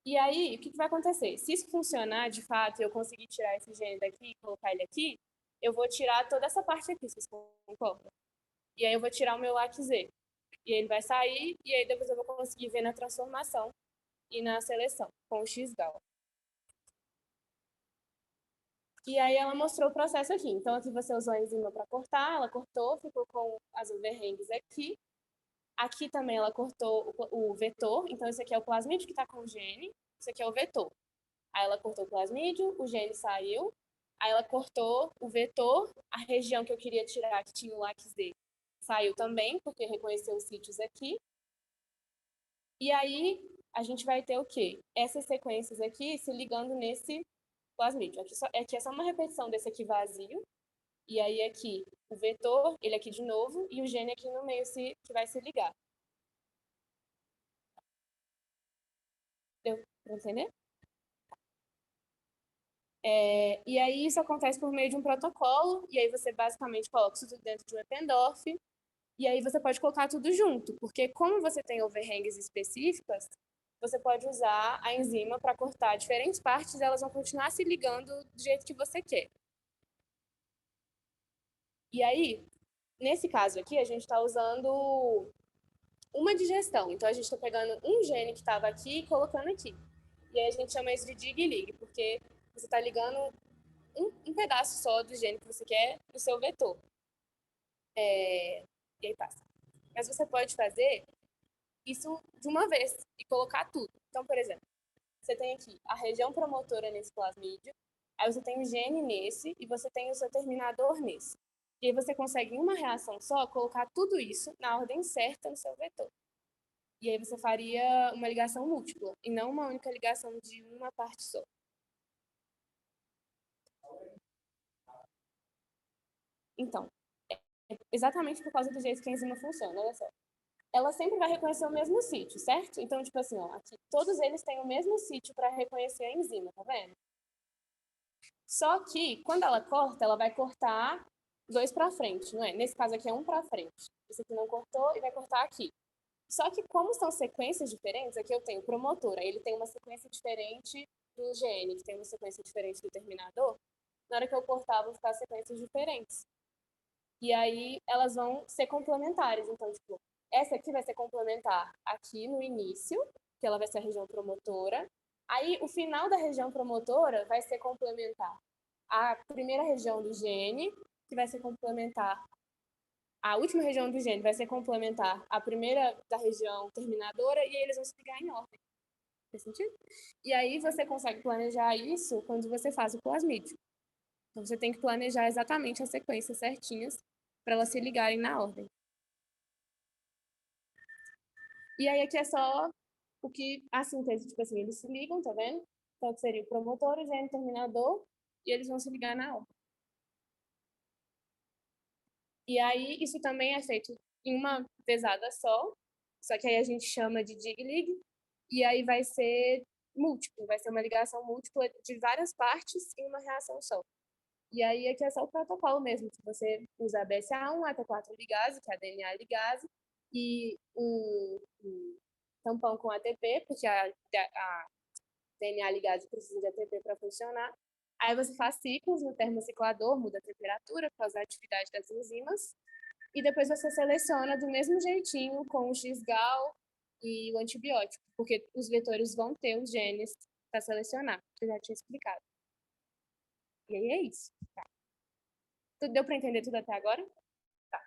E aí, o que vai acontecer? Se isso funcionar, de fato, e eu conseguir tirar esse gene daqui e colocar ele aqui, eu vou tirar toda essa parte aqui, vocês concordam? E aí eu vou tirar o meu LAC-Z. E ele vai sair, e aí depois eu vou conseguir ver na transformação e na seleção, com o X-Gal. E aí ela mostrou o processo aqui. Então aqui você usou a enzima para cortar, ela cortou, ficou com as overhangs aqui. Aqui também ela cortou o vetor, então esse aqui é o plasmídio que está com o gene, esse aqui é o vetor. Aí ela cortou o plasmídio, o gene saiu, aí ela cortou o vetor, a região que eu queria tirar, que tinha o LAC-Z, saiu também, porque reconheceu os sítios aqui. E aí a gente vai ter o quê? Essas sequências aqui se ligando nesse plasmídio. Aqui é só uma repetição desse aqui vazio, e aí aqui o vetor, ele aqui de novo, e o gene aqui no meio que vai se ligar. Deu para entender? E aí isso acontece por meio de um protocolo, e aí você basicamente coloca isso tudo dentro de um Eppendorf, e aí você pode colocar tudo junto, porque como você tem overhangs específicas, você pode usar a enzima para cortar diferentes partes, e elas vão continuar se ligando do jeito que você quer. E aí, nesse caso aqui, a gente está usando uma digestão. Então, a gente está pegando um gene que estava aqui e colocando aqui. E aí a gente chama isso de dig-lig, porque você está ligando um pedaço só do gene que você quer no seu vetor. E aí passa. Mas você pode fazer isso de uma vez e colocar tudo. Então, por exemplo, você tem aqui a região promotora nesse plasmídio, aí você tem o gene nesse e você tem o seu terminador nesse. E aí você consegue, em uma reação só, colocar tudo isso na ordem certa no seu vetor. E aí você faria uma ligação múltipla, e não uma única ligação de uma parte só. Então, exatamente por causa do jeito que a enzima funciona, olha só. Ela sempre vai reconhecer o mesmo sítio, certo? Então, tipo assim, ó, aqui, todos eles têm o mesmo sítio para reconhecer a enzima, tá vendo? Só que, quando ela corta, ela vai cortar dois para frente, não é? Nesse caso aqui é um para frente. Esse aqui não cortou e vai cortar aqui. Só que como são sequências diferentes, aqui eu tenho o promotor, aí ele tem uma sequência diferente do gene, que tem uma sequência diferente do terminador. Na hora que eu cortar, vão ficar sequências diferentes. E aí elas vão ser complementares. Então, tipo, essa aqui vai ser complementar aqui no início, que ela vai ser a região promotora. Aí o final da região promotora vai ser complementar a primeira região do gene, que vai ser complementar a última região do gene, vai ser complementar a primeira da região terminadora, e aí eles vão se ligar em ordem. Faz sentido? E aí você consegue planejar isso quando você faz o plasmídio. Então você tem que planejar exatamente as sequências certinhas para elas se ligarem na ordem. E aí aqui é só o que a síntese, tipo assim, eles se ligam, tá vendo? Então seria o promotor, o gene terminador, e eles vão se ligar na ordem. E aí isso também é feito em uma pesada só que aí a gente chama de dig-lig, e aí vai ser múltiplo, vai ser uma ligação múltipla de várias partes em uma reação só. E aí aqui é só o protocolo mesmo, que você usa a BSA1, a T4 ligase, que é a DNA ligase, e um tampão com ATP, porque a DNA ligado precisa de ATP para funcionar. Aí você faz ciclos no termociclador, muda a temperatura por causa da atividade das enzimas, e depois você seleciona do mesmo jeitinho com o X-Gal e o antibiótico, porque os vetores vão ter os genes para selecionar, que eu já tinha explicado. E aí é isso. Tá. Deu para entender tudo até agora? Tá.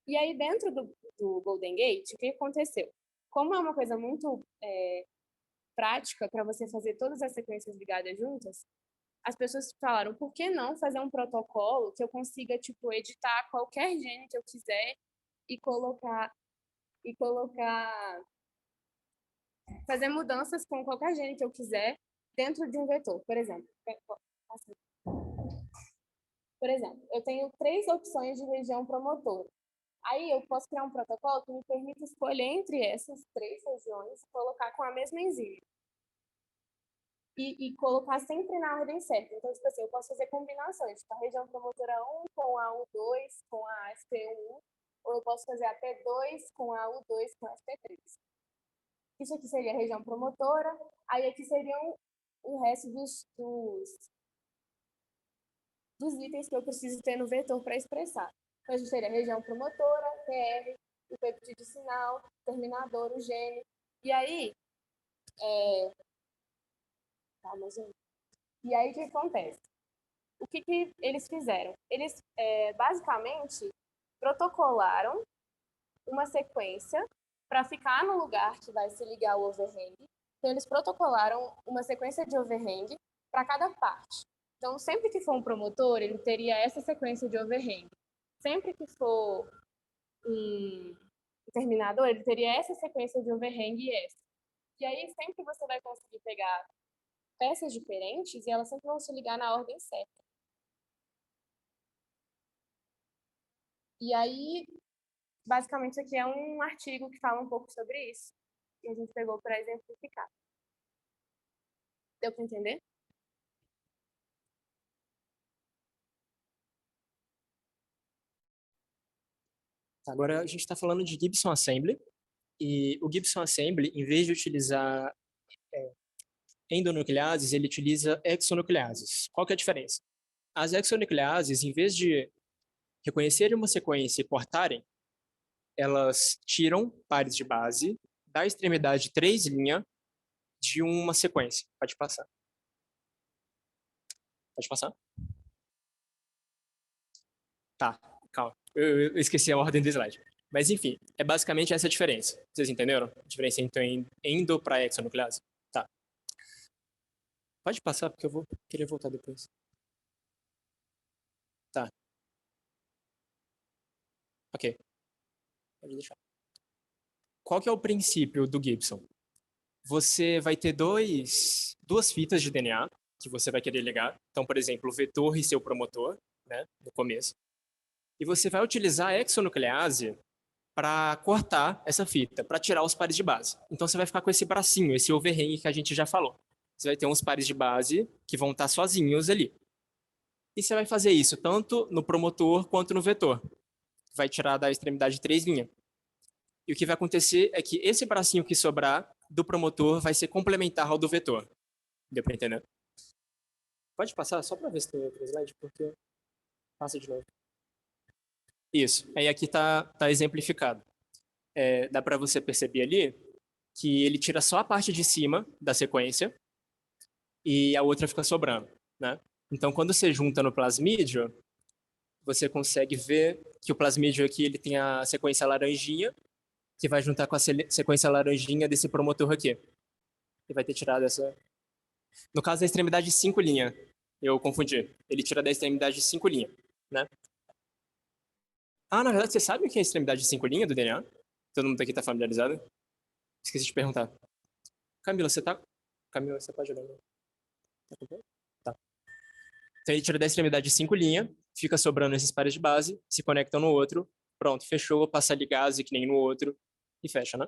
E aí dentro do Golden Gate, o que aconteceu? Como é uma coisa muito prática para você fazer todas as sequências ligadas juntas, as pessoas falaram, por que não fazer um protocolo que eu consiga, tipo, editar qualquer gene que eu quiser e fazer mudanças com qualquer gene que eu quiser dentro de um vetor, por exemplo. Por exemplo, eu tenho 3 opções de região promotora. Aí eu posso criar um protocolo que me permite escolher entre essas 3 regiões e colocar com a mesma enzima. E colocar sempre na ordem certa. Então, tipo assim, eu posso fazer combinações, tipo, a região promotora 1 com a U2 com a SP1, ou eu posso fazer a P2 com a U2 com a SP3. Isso aqui seria a região promotora, aí aqui seriam o resto dos itens que eu preciso ter no vetor para expressar. Então, a gente teria a região promotora, PR, o peptídeo sinal, terminador, o gene. E aí, E aí, o que acontece? O que eles fizeram? Eles, basicamente, protocolaram uma sequência para ficar no lugar que vai se ligar ao overhang. Então, eles protocolaram uma sequência de overhang para cada parte. Então, sempre que for um promotor, ele teria essa sequência de overhang. Sempre que for um terminador, ele teria essa sequência de overhang e essa. E aí, sempre você vai conseguir pegar peças diferentes e elas sempre vão se ligar na ordem certa. E aí, basicamente, isso aqui é um artigo que fala um pouco sobre isso. E a gente pegou para exemplificar. Deu para entender? Agora a gente está falando de Gibson Assembly. E o Gibson Assembly, em vez de utilizar endonucleases, ele utiliza exonucleases. Qual que é a diferença? As exonucleases, em vez de reconhecerem uma sequência e portarem, elas tiram pares de base da extremidade 3' de uma sequência. Pode passar. Pode passar? Tá, calma. Eu esqueci a ordem do slide. Mas, enfim, é basicamente essa a diferença. Vocês entenderam? A diferença entre endo para exonuclease? Tá. Pode passar, porque eu vou querer voltar depois. Tá. Ok. Pode deixar. Qual que é o princípio do Gibson? Você vai ter duas fitas de DNA que você vai querer ligar. Então, por exemplo, o vetor e seu promotor, né, no começo. E você vai utilizar a exonuclease para cortar essa fita, para tirar os pares de base. Então, você vai ficar com esse bracinho, esse overhang que a gente já falou. Você vai ter uns pares de base que vão estar sozinhos ali. E você vai fazer isso tanto no promotor quanto no vetor. Vai tirar da extremidade 3'. E o que vai acontecer é que esse bracinho que sobrar do promotor vai ser complementar ao do vetor. Deu para entender? Pode passar só para ver se tem outro slide, porque passa de novo. Isso. Aí aqui tá exemplificado. Dá para você perceber ali que ele tira só a parte de cima da sequência e a outra fica sobrando, né? Então, quando você junta no plasmídio, você consegue ver que o plasmídio aqui ele tem a sequência laranjinha, que vai juntar com a sequência laranjinha desse promotor aqui. E vai ter tirado essa... No caso da extremidade 5', eu confundi. Ele tira da extremidade 5', né? Ah, na verdade, você sabe o que é a extremidade 5' do DNA? Todo mundo aqui tá familiarizado? Esqueci de perguntar. Camila, você pode olhar? Tá. Então ele tira da extremidade 5', fica sobrando esses pares de base, se conectam no outro, pronto, fechou, passa ligase que nem no outro e fecha, né?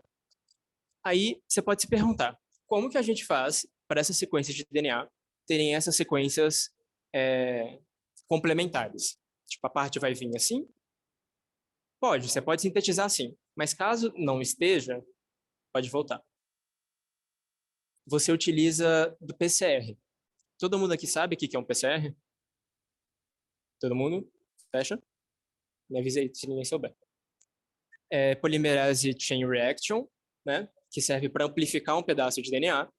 Aí você pode se perguntar, como que a gente faz para essas sequências de DNA terem essas sequências complementares? Tipo, a parte vai vir assim? Pode, você pode sintetizar assim, mas caso não esteja, pode voltar. você utiliza do PCR. Todo mundo aqui sabe o que é um PCR? Todo mundo? Fecha? Me avisei se ninguém souber. É Polymerase Chain Reaction, né? Que serve para amplificar um pedaço de DNA,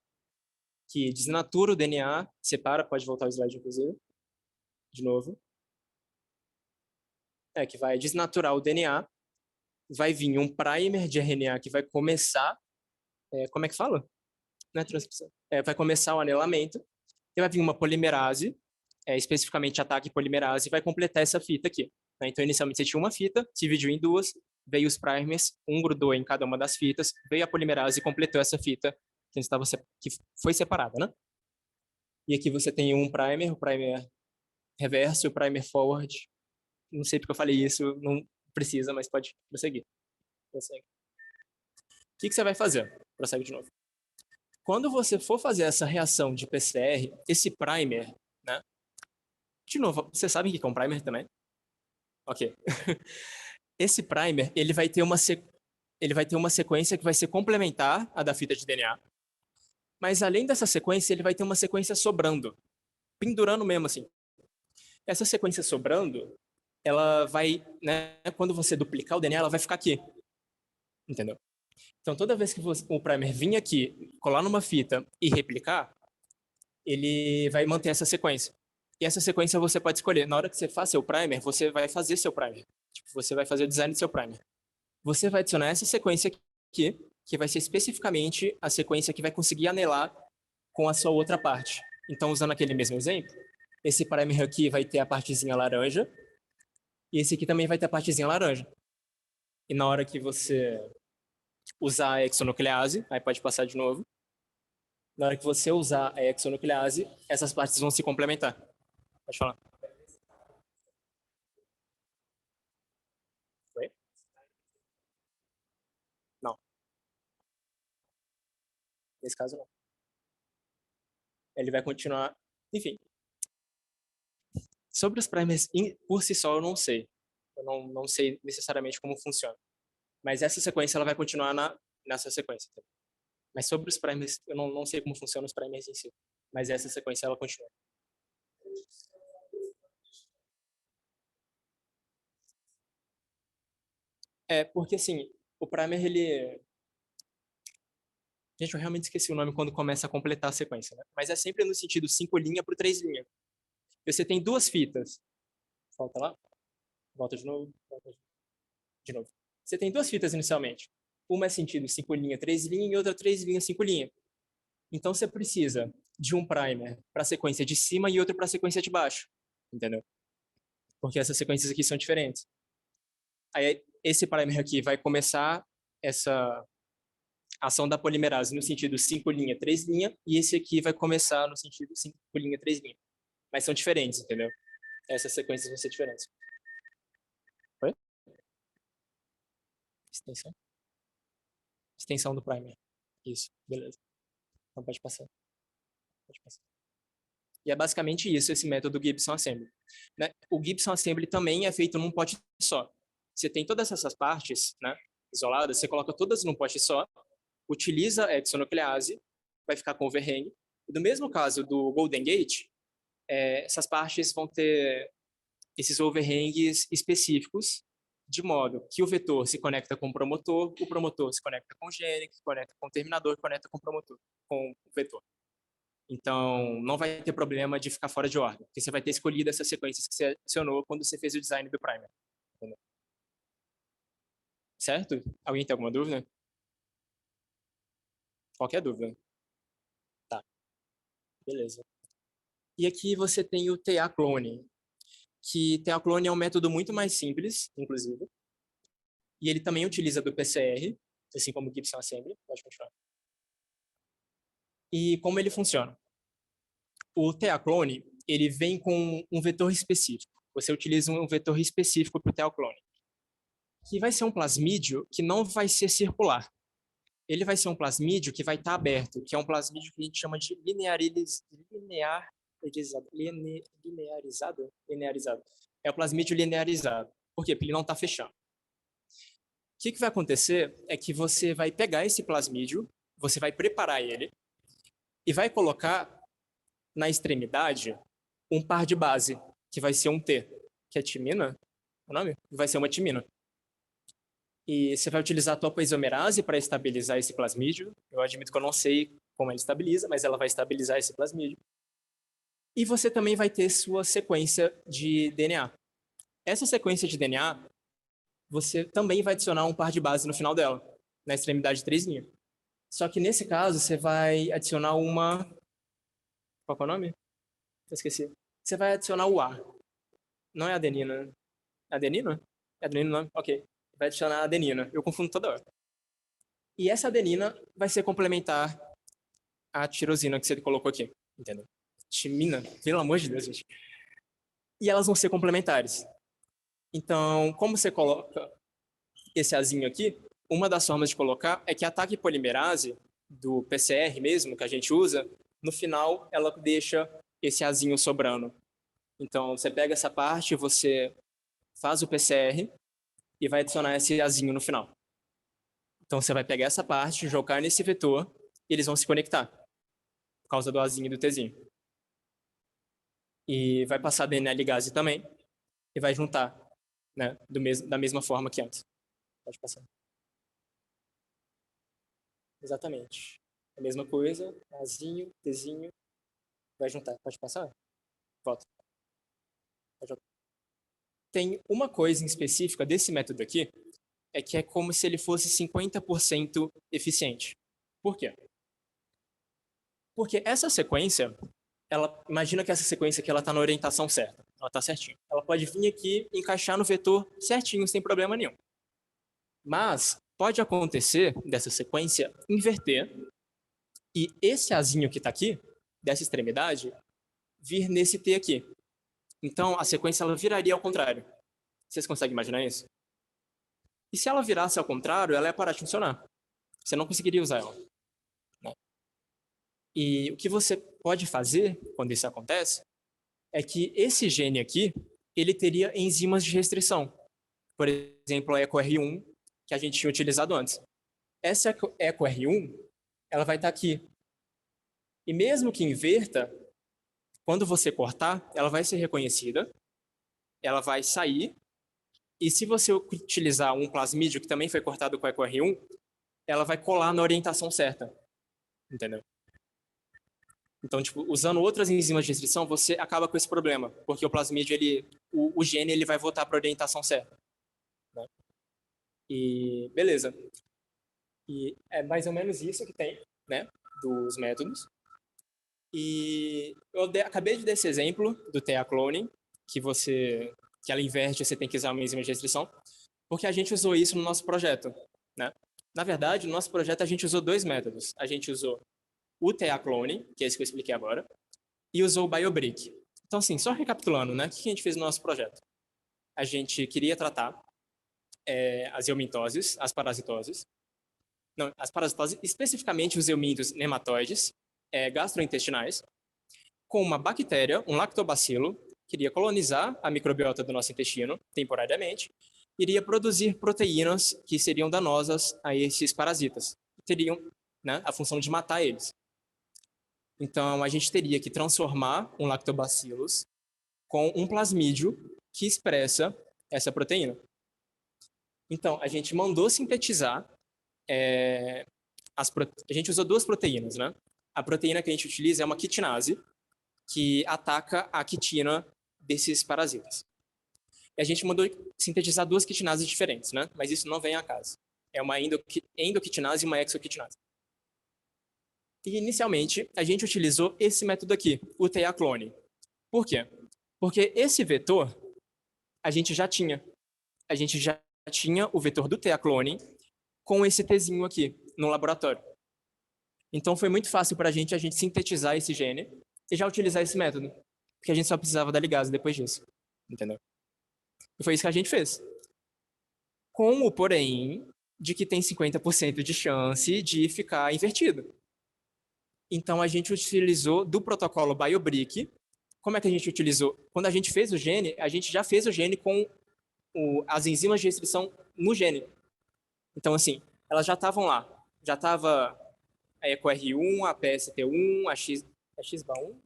que desnatura o DNA, separa, pode voltar o slide, inclusive, de novo. Que vai desnaturar o DNA, vai vir um primer de RNA que vai começar, como é que fala? Não é transcrição. Vai começar o anelamento, e vai vir uma polimerase, especificamente ataque polimerase, e vai completar essa fita aqui. Né? Então, inicialmente você tinha uma fita, se dividiu em duas, veio os primers, um grudou em cada uma das fitas, veio a polimerase e completou essa fita que foi separada, né? E aqui você tem o primer reverso e o primer forward. Não sei porque eu falei isso, não precisa, mas pode prosseguir. Prossegue. O que você vai fazer? Prossegue de novo. Quando você for fazer essa reação de PCR, esse primer, né? De novo, vocês sabem o que é um primer também? Ok. Esse primer, ele vai ter uma sequência que vai ser complementar à da fita de DNA. Mas além dessa sequência, ele vai ter uma sequência sobrando, pendurando mesmo assim. Essa sequência sobrando, ela vai, né, quando você duplicar o DNA, ela vai ficar aqui. Entendeu? Então, toda vez que o primer vir aqui, colar numa fita e replicar, ele vai manter essa sequência. E essa sequência você pode escolher. Na hora que você faz seu primer, você vai fazer seu primer. Tipo, você vai fazer o design do seu primer. Você vai adicionar essa sequência aqui, que vai ser especificamente a sequência que vai conseguir anelar com a sua outra parte. Então, usando aquele mesmo exemplo, esse primer aqui vai ter a partezinha laranja, e esse aqui também vai ter a partezinha laranja. E na hora que você usar a hexonuclease, aí pode passar de novo, na hora que você usar a hexonuclease, essas partes vão se complementar. Pode falar. Oi? Não. Nesse caso, não. Ele vai continuar... Enfim. Sobre os primers por si só, eu não sei. Eu não sei necessariamente como funciona. Mas essa sequência ela vai continuar nessa sequência. Mas sobre os primers, eu não sei como funcionam os primers em si. Mas essa sequência ela continua. Porque assim, o primer ele... Gente, eu realmente esqueci o nome quando começa a completar a sequência, né? Mas é sempre no sentido 5 linha por 3 linha. Você tem duas fitas. Volta lá. Volta de novo. Volta de novo. Você tem duas fitas inicialmente. Uma é sentido 5 linha, 3 linha e outra 3 linha, 5 linha. Então você precisa de um primer para a sequência de cima e outro para a sequência de baixo. Entendeu? Porque essas sequências aqui são diferentes. Aí esse primer aqui vai começar essa ação da polimerase no sentido 5 linha, 3 linha, e esse aqui vai começar no sentido 5 linha, 3 linha. Mas são diferentes, entendeu? Essas sequências vão ser diferentes. Oi? Extensão? Extensão do primer. Isso, beleza. Então pode passar. Pode passar. E é basicamente isso, esse método Gibson Assembly. Né? O Gibson Assembly também é feito num pote só. Você tem todas essas partes, né, isoladas, você coloca todas num pote só, utiliza a hexonuclease, vai ficar com overhang. E no mesmo caso do Golden Gate, essas partes vão ter esses overhangs específicos, de modo que o vetor se conecta com o promotor se conecta com o gene, que se conecta com o terminador, que conecta com o promotor, com o vetor. Então, não vai ter problema de ficar fora de ordem, porque você vai ter escolhido essas sequências que você adicionou quando você fez o design do primer. Entendeu? Certo? Alguém tem alguma dúvida? Qualquer dúvida? Tá. Beleza. E aqui você tem o TA-clone, que TA-clone é um método muito mais simples, inclusive, e ele também utiliza do PCR, assim como o Gibson Assembly. Pode continuar. E como ele funciona? O TA-clone, ele vem com um vetor específico. Você utiliza um vetor específico para o TA-clone, que vai ser um plasmídio que não vai ser circular. Ele vai ser um plasmídio que vai estar aberto, que é um plasmídio que a gente chama de linearizado. É o plasmídio linearizado. Por quê? Porque ele não está fechando. O que vai acontecer é que você vai pegar esse plasmídio, você vai preparar ele, e vai colocar na extremidade um par de base, que vai ser um T, que é timina, o nome? Vai ser uma timina. E você vai utilizar a topoisomerase para estabilizar esse plasmídio. Eu admito que eu não sei como ela estabiliza, mas ela vai estabilizar esse plasmídio. E você também vai ter sua sequência de DNA. Essa sequência de DNA, você também vai adicionar um par de base no final dela, na extremidade 3'. Só que nesse caso, você vai adicionar uma... Qual é o nome? Eu esqueci. Você vai adicionar o A. Não é adenina. Adenina? É adenina o nome? Ok. Vai adicionar a adenina. Eu confundo toda hora. E essa adenina vai ser complementar à tirosina que você colocou aqui. Entendeu? Timina. Pelo amor de Deus, gente. E elas vão ser complementares. Então, como você coloca esse Azinho aqui, uma das formas de colocar é que a TAC polimerase do PCR mesmo, que a gente usa, no final ela deixa esse Azinho sobrando. Então, você pega essa parte, você faz o PCR e vai adicionar esse Azinho no final. Então, você vai pegar essa parte, jogar nesse vetor e eles vão se conectar, por causa do Azinho e do Tzinho. E vai passar DNA ligase também e vai juntar, né, da mesma forma que antes. Pode passar. Exatamente. A mesma coisa, Azinho, Tzinho, vai juntar. Pode passar? Volta. Tem uma coisa em específica desse método aqui, é que é como se ele fosse 50% eficiente. Por quê? Porque essa sequência, imagina que essa sequência aqui está na orientação certa. Ela está certinha. Ela pode vir aqui e encaixar no vetor certinho, sem problema nenhum. Mas pode acontecer dessa sequência inverter e esse Azinho que está aqui, dessa extremidade, vir nesse T aqui. Então, a sequência ela viraria ao contrário. Vocês conseguem imaginar isso? E se ela virasse ao contrário, ela ia parar de funcionar. Você não conseguiria usar ela. Né? E o que você pode fazer quando isso acontece é que esse gene aqui, ele teria enzimas de restrição. Por exemplo, a EcoR1, que a gente tinha utilizado antes. Essa EcoR1, ela vai estar aqui. E mesmo que inverta, quando você cortar, ela vai ser reconhecida, ela vai sair, e se você utilizar um plasmídio que também foi cortado com a EcoR1, ela vai colar na orientação certa. Entendeu? Então, tipo, usando outras enzimas de restrição, você acaba com esse problema, porque o plasmídio, o gene, ele vai voltar para a orientação certa. Né? E beleza. E é mais ou menos isso que tem, né, dos métodos. E eu acabei de dar esse exemplo do TA cloning, que ela inverte, você tem que usar uma enzima de restrição, porque a gente usou isso no nosso projeto, né? Na verdade, no nosso projeto a gente usou dois métodos. A gente usou o TA cloning, que é esse que eu expliquei agora, e usou o BioBrick. Então, assim, só recapitulando, né? O que a gente fez no nosso projeto? A gente queria tratar as eumintoses, as parasitoses, especificamente os eumíntos nematóides, gastrointestinais, com uma bactéria, um lactobacilo, que iria colonizar a microbiota do nosso intestino temporariamente, iria produzir proteínas que seriam danosas a esses parasitas, que teriam, né, a função de matar eles. Então, a gente teria que transformar um lactobacillus com um plasmídio que expressa essa proteína. Então, a gente mandou sintetizar, a gente usou duas proteínas, né? A proteína que a gente utiliza é uma quitinase, que ataca a quitina desses parasitas. E a gente mandou sintetizar duas quitinases diferentes, né? Mas isso não vem a caso. É uma endoquitinase e uma exoquitinase. E, inicialmente, a gente utilizou esse método aqui, o TA clone. Por quê? Porque esse vetor, a gente já tinha. A gente já tinha o vetor do TA clone com esse Tzinho aqui, no laboratório. Então, foi muito fácil para a gente sintetizar esse gene e já utilizar esse método. Porque a gente só precisava da ligase depois disso. Entendeu? E foi isso que a gente fez. Com o porém de que tem 50% de chance de ficar invertido. Então, a gente utilizou do protocolo BioBrick. Como é que a gente utilizou? Quando a gente fez o gene, a gente já fez o gene com as enzimas de restrição no gene. Então, assim, elas já estavam lá. Já estava a EcoR1, a PST1, a XBA1,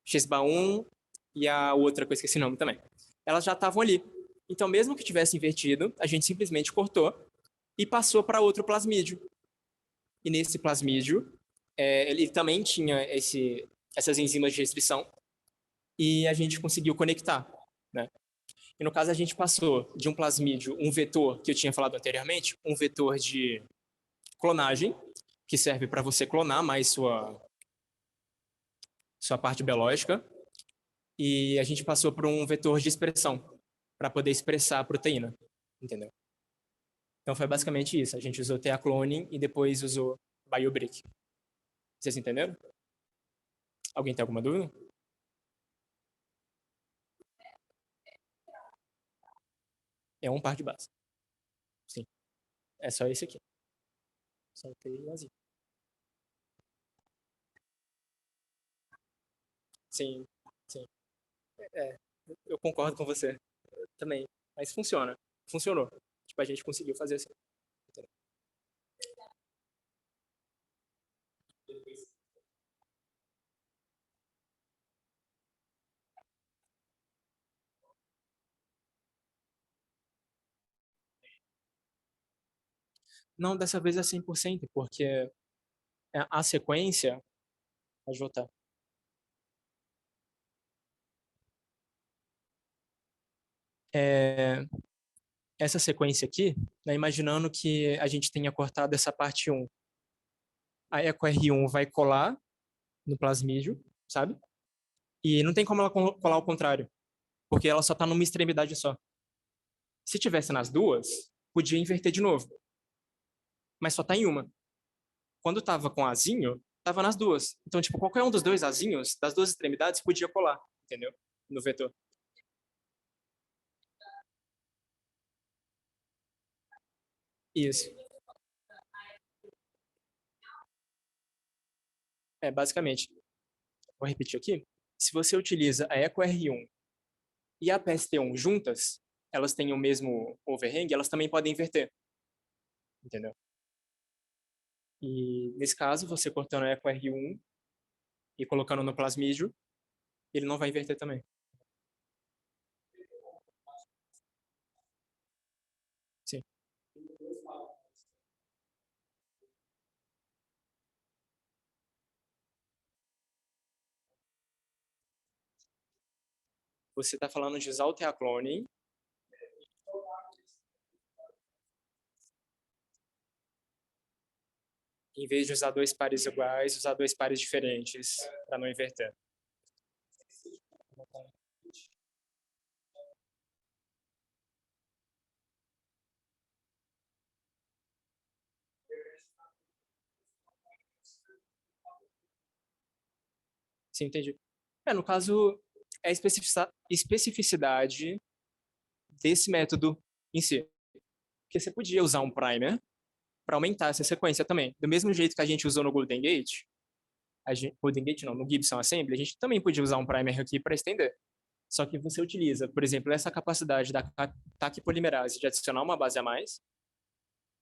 XBA1 e a outra que eu esqueci o nome também. Elas já estavam ali. Então, mesmo que tivesse invertido, a gente simplesmente cortou e passou para outro plasmídio. E nesse plasmídio, ele também tinha essas enzimas de restrição e a gente conseguiu conectar, né? E no caso, a gente passou de um plasmídio, um vetor que eu tinha falado anteriormente, um vetor de clonagem, que serve para você clonar mais sua parte biológica, e a gente passou por um vetor de expressão, para poder expressar a proteína, entendeu? Então foi basicamente isso. A gente usou TA cloning e depois usou BioBrick. Vocês entenderam? Alguém tem alguma dúvida? É um par de base. Sim. É só esse aqui. Soltei vazio. Sim, sim. Eu concordo com você também. Mas funciona. Funcionou. Tipo, a gente conseguiu fazer assim. Não, dessa vez é 100%, porque a sequência... Pode voltar. Essa sequência aqui, né, imaginando que a gente tenha cortado essa parte 1, a EcoR1 vai colar no plasmídio, sabe? E não tem como ela colar ao contrário, porque ela só está numa extremidade só. Se tivesse nas duas, podia inverter de novo, mas só está em uma. Quando estava com azinho, estava nas duas. Então, tipo, qualquer um dos dois azinhos, das duas extremidades, podia colar, entendeu? No vetor. Isso. Basicamente, vou repetir aqui. Se você utiliza a EcoR1 e a PST1 juntas, elas têm o mesmo overhang, elas também podem inverter, entendeu? E nesse caso, você cortando a EcoR1 e colocando no plasmídio, ele não vai inverter também. Sim. Você está falando de usar o TA cloning em vez de usar dois pares iguais, usar dois pares diferentes para não inverter. Sim, entendi. No caso, é a especificidade desse método em si. Porque você podia usar um primer para aumentar essa sequência também. Do mesmo jeito que a gente usou no Golden Gate, Golden Gate não, no Gibson Assembly, a gente também podia usar um primer aqui para estender. Só que você utiliza, por exemplo, essa capacidade da TAC polimerase de adicionar uma base a mais,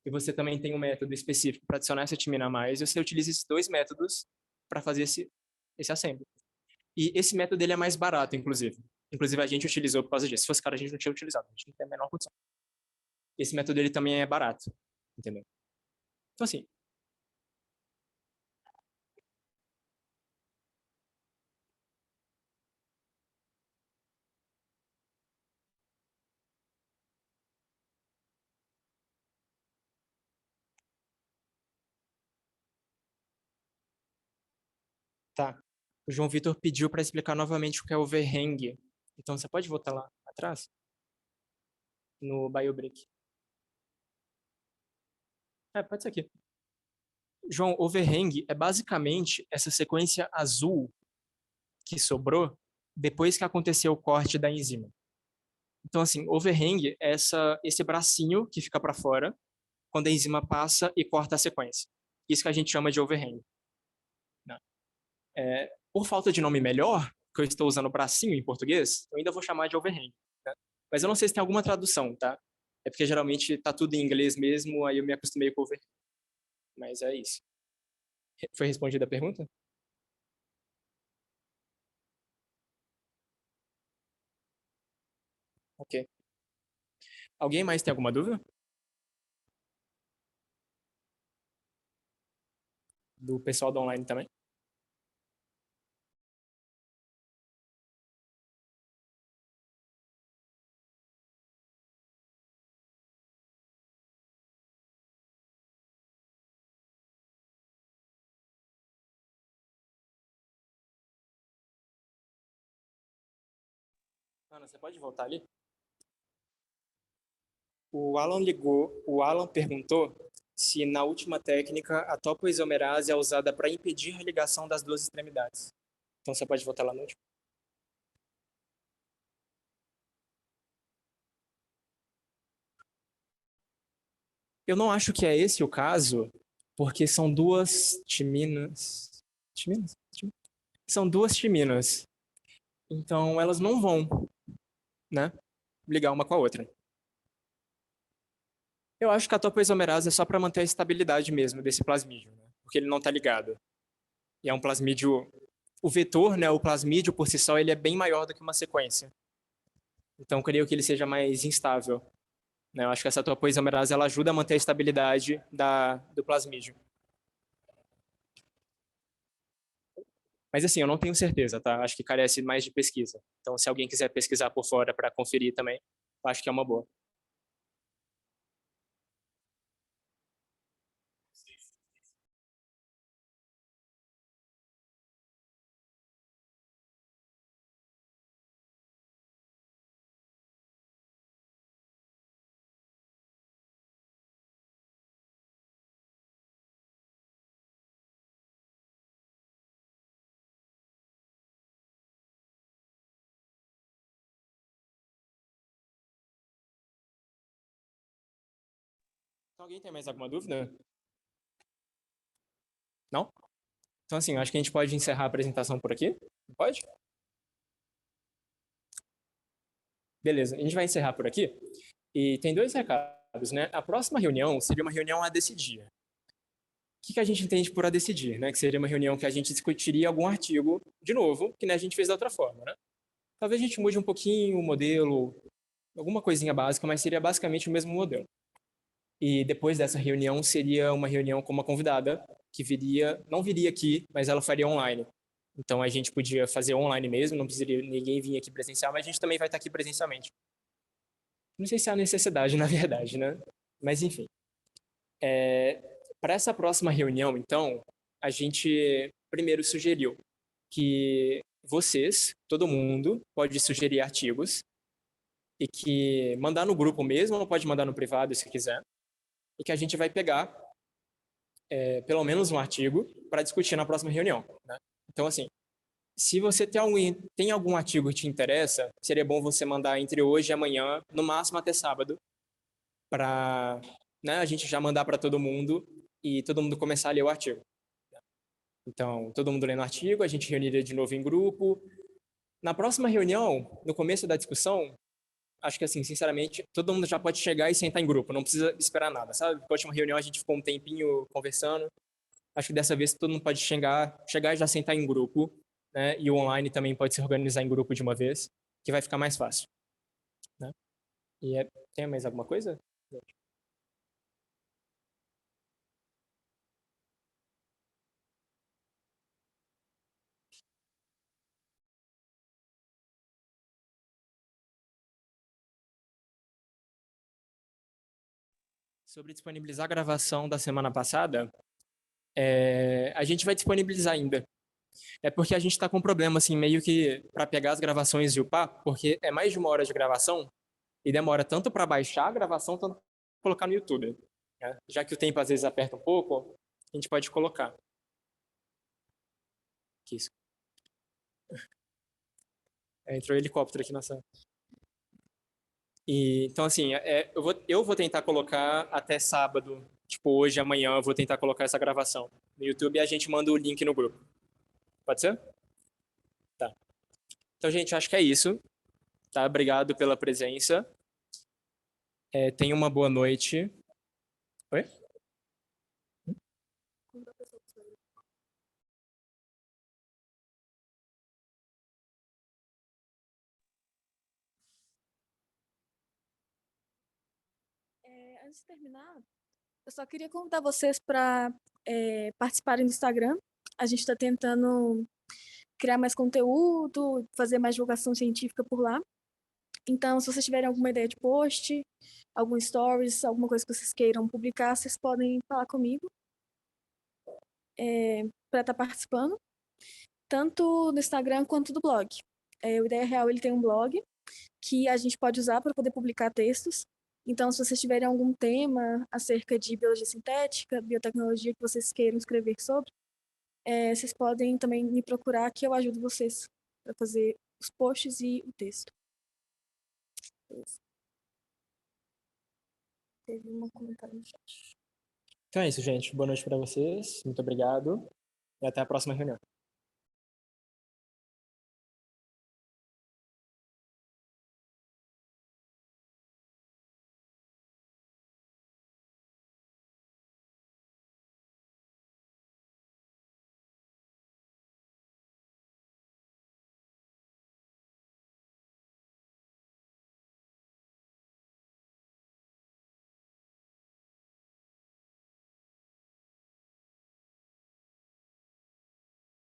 e você também tem um método específico para adicionar essa timina a mais, e você utiliza esses dois métodos para fazer esse assembly. E esse método ele é mais barato, inclusive. Inclusive, a gente utilizou por causa disso. Se fosse caro, a gente não tinha utilizado. A gente não tem a menor condição. Esse método ele também é barato, entendeu? Então, assim, tá. O João Vitor pediu para explicar novamente o que é overhang. Então, você pode voltar lá atrás? No BioBrick. Pode ser aqui. João, overhang é basicamente essa sequência azul que sobrou depois que aconteceu o corte da enzima. Então, assim, overhang é esse bracinho que fica para fora quando a enzima passa e corta a sequência. Isso que a gente chama de overhang. Né? Por falta de nome melhor, que eu estou usando bracinho em português, eu ainda vou chamar de overhang. Né? Mas eu não sei se tem alguma tradução, tá? É porque geralmente tá tudo em inglês mesmo, aí eu me acostumei com overhang. Mas é isso. Foi respondida a pergunta? Ok. Alguém mais tem alguma dúvida? Do pessoal do online também? Ana, você pode voltar ali? O Alan perguntou se na última técnica a topoisomerase é usada para impedir a ligação das duas extremidades. Então você pode voltar lá no último. Eu não acho que é esse o caso, porque são duas timinas. Timinas? São duas timinas. Então elas não vão, né, ligar uma com a outra. Eu acho que a topoisomerase é só para manter a estabilidade mesmo desse plasmídio, né? Porque ele não está ligado. E é um plasmídio, o vetor, né, o plasmídio por si só, ele é bem maior do que uma sequência. Então, eu creio que ele seja mais instável, né? Eu acho que essa topoisomerase ela ajuda a manter a estabilidade do plasmídio. Mas assim, eu não tenho certeza, tá? Acho que carece mais de pesquisa. Então, se alguém quiser pesquisar por fora para conferir também, acho que é uma boa. Então, alguém tem mais alguma dúvida? Não? Então, assim, acho que a gente pode encerrar a apresentação por aqui. Pode? Beleza, a gente vai encerrar por aqui. E tem dois recados, né? A próxima reunião seria uma reunião a decidir. O que a gente entende por a decidir, né? Que seria uma reunião que a gente discutiria algum artigo, de novo, que né, a gente fez da outra forma, né? Talvez a gente mude um pouquinho o modelo, alguma coisinha básica, mas seria basicamente o mesmo modelo. E depois dessa reunião seria uma reunião com uma convidada que viria, não viria aqui, mas ela faria online. Então a gente podia fazer online mesmo, não precisaria ninguém vir aqui presencial, mas a gente também vai estar aqui presencialmente. Não sei se há necessidade, na verdade, né? Mas enfim. Para essa próxima reunião, então, a gente primeiro sugeriu que vocês, todo mundo, pode sugerir artigos e que mandar no grupo mesmo, ou pode mandar no privado se quiser, e que a gente vai pegar pelo menos um artigo para discutir na próxima reunião, né? Então, assim, se você tem algum artigo que te interessa, seria bom você mandar entre hoje e amanhã, no máximo até sábado, para né, a gente já mandar para todo mundo e todo mundo começar a ler o artigo. Então, todo mundo lendo o artigo, a gente reuniria de novo em grupo. Na próxima reunião, no começo da discussão, acho que assim, sinceramente, todo mundo já pode chegar e sentar em grupo, não precisa esperar nada, sabe? Na última reunião a gente ficou um tempinho conversando. Acho que dessa vez todo mundo pode chegar e já sentar em grupo, né? E o online também pode se organizar em grupo de uma vez, que vai ficar mais fácil, né? E tem mais alguma coisa? Sobre disponibilizar a gravação da semana passada, a gente vai disponibilizar ainda. É porque a gente está com um problema, assim, meio que para pegar as gravações e upar, porque é mais de uma hora de gravação e demora tanto para baixar a gravação, tanto para colocar no YouTube, né? Já que o tempo às vezes aperta um pouco, a gente pode colocar. Que isso? Entrou um helicóptero aqui na sala. Então, assim, eu vou tentar colocar até sábado, tipo hoje, amanhã, eu vou tentar colocar essa gravação no YouTube e a gente manda o link no grupo. Pode ser? Tá. Então, gente, acho que é isso. Tá? Obrigado pela presença. Tenha uma boa noite. Oi? antes de terminar, eu só queria convidar vocês para participarem do Instagram. A gente está tentando criar mais conteúdo, fazer mais divulgação científica por lá. Então, se vocês tiverem alguma ideia de post, algum stories, alguma coisa que vocês queiram publicar, vocês podem falar comigo para estar participando, tanto no Instagram quanto do blog. O Ideia Real ele tem um blog que a gente pode usar para poder publicar textos. Então, se vocês tiverem algum tema acerca de biologia sintética, biotecnologia que vocês queiram escrever sobre, vocês podem também me procurar que eu ajudo vocês para fazer os posts e o texto. Teve um comentário no chat. Então é isso, gente. Boa noite para vocês. Muito obrigado. E até a próxima reunião.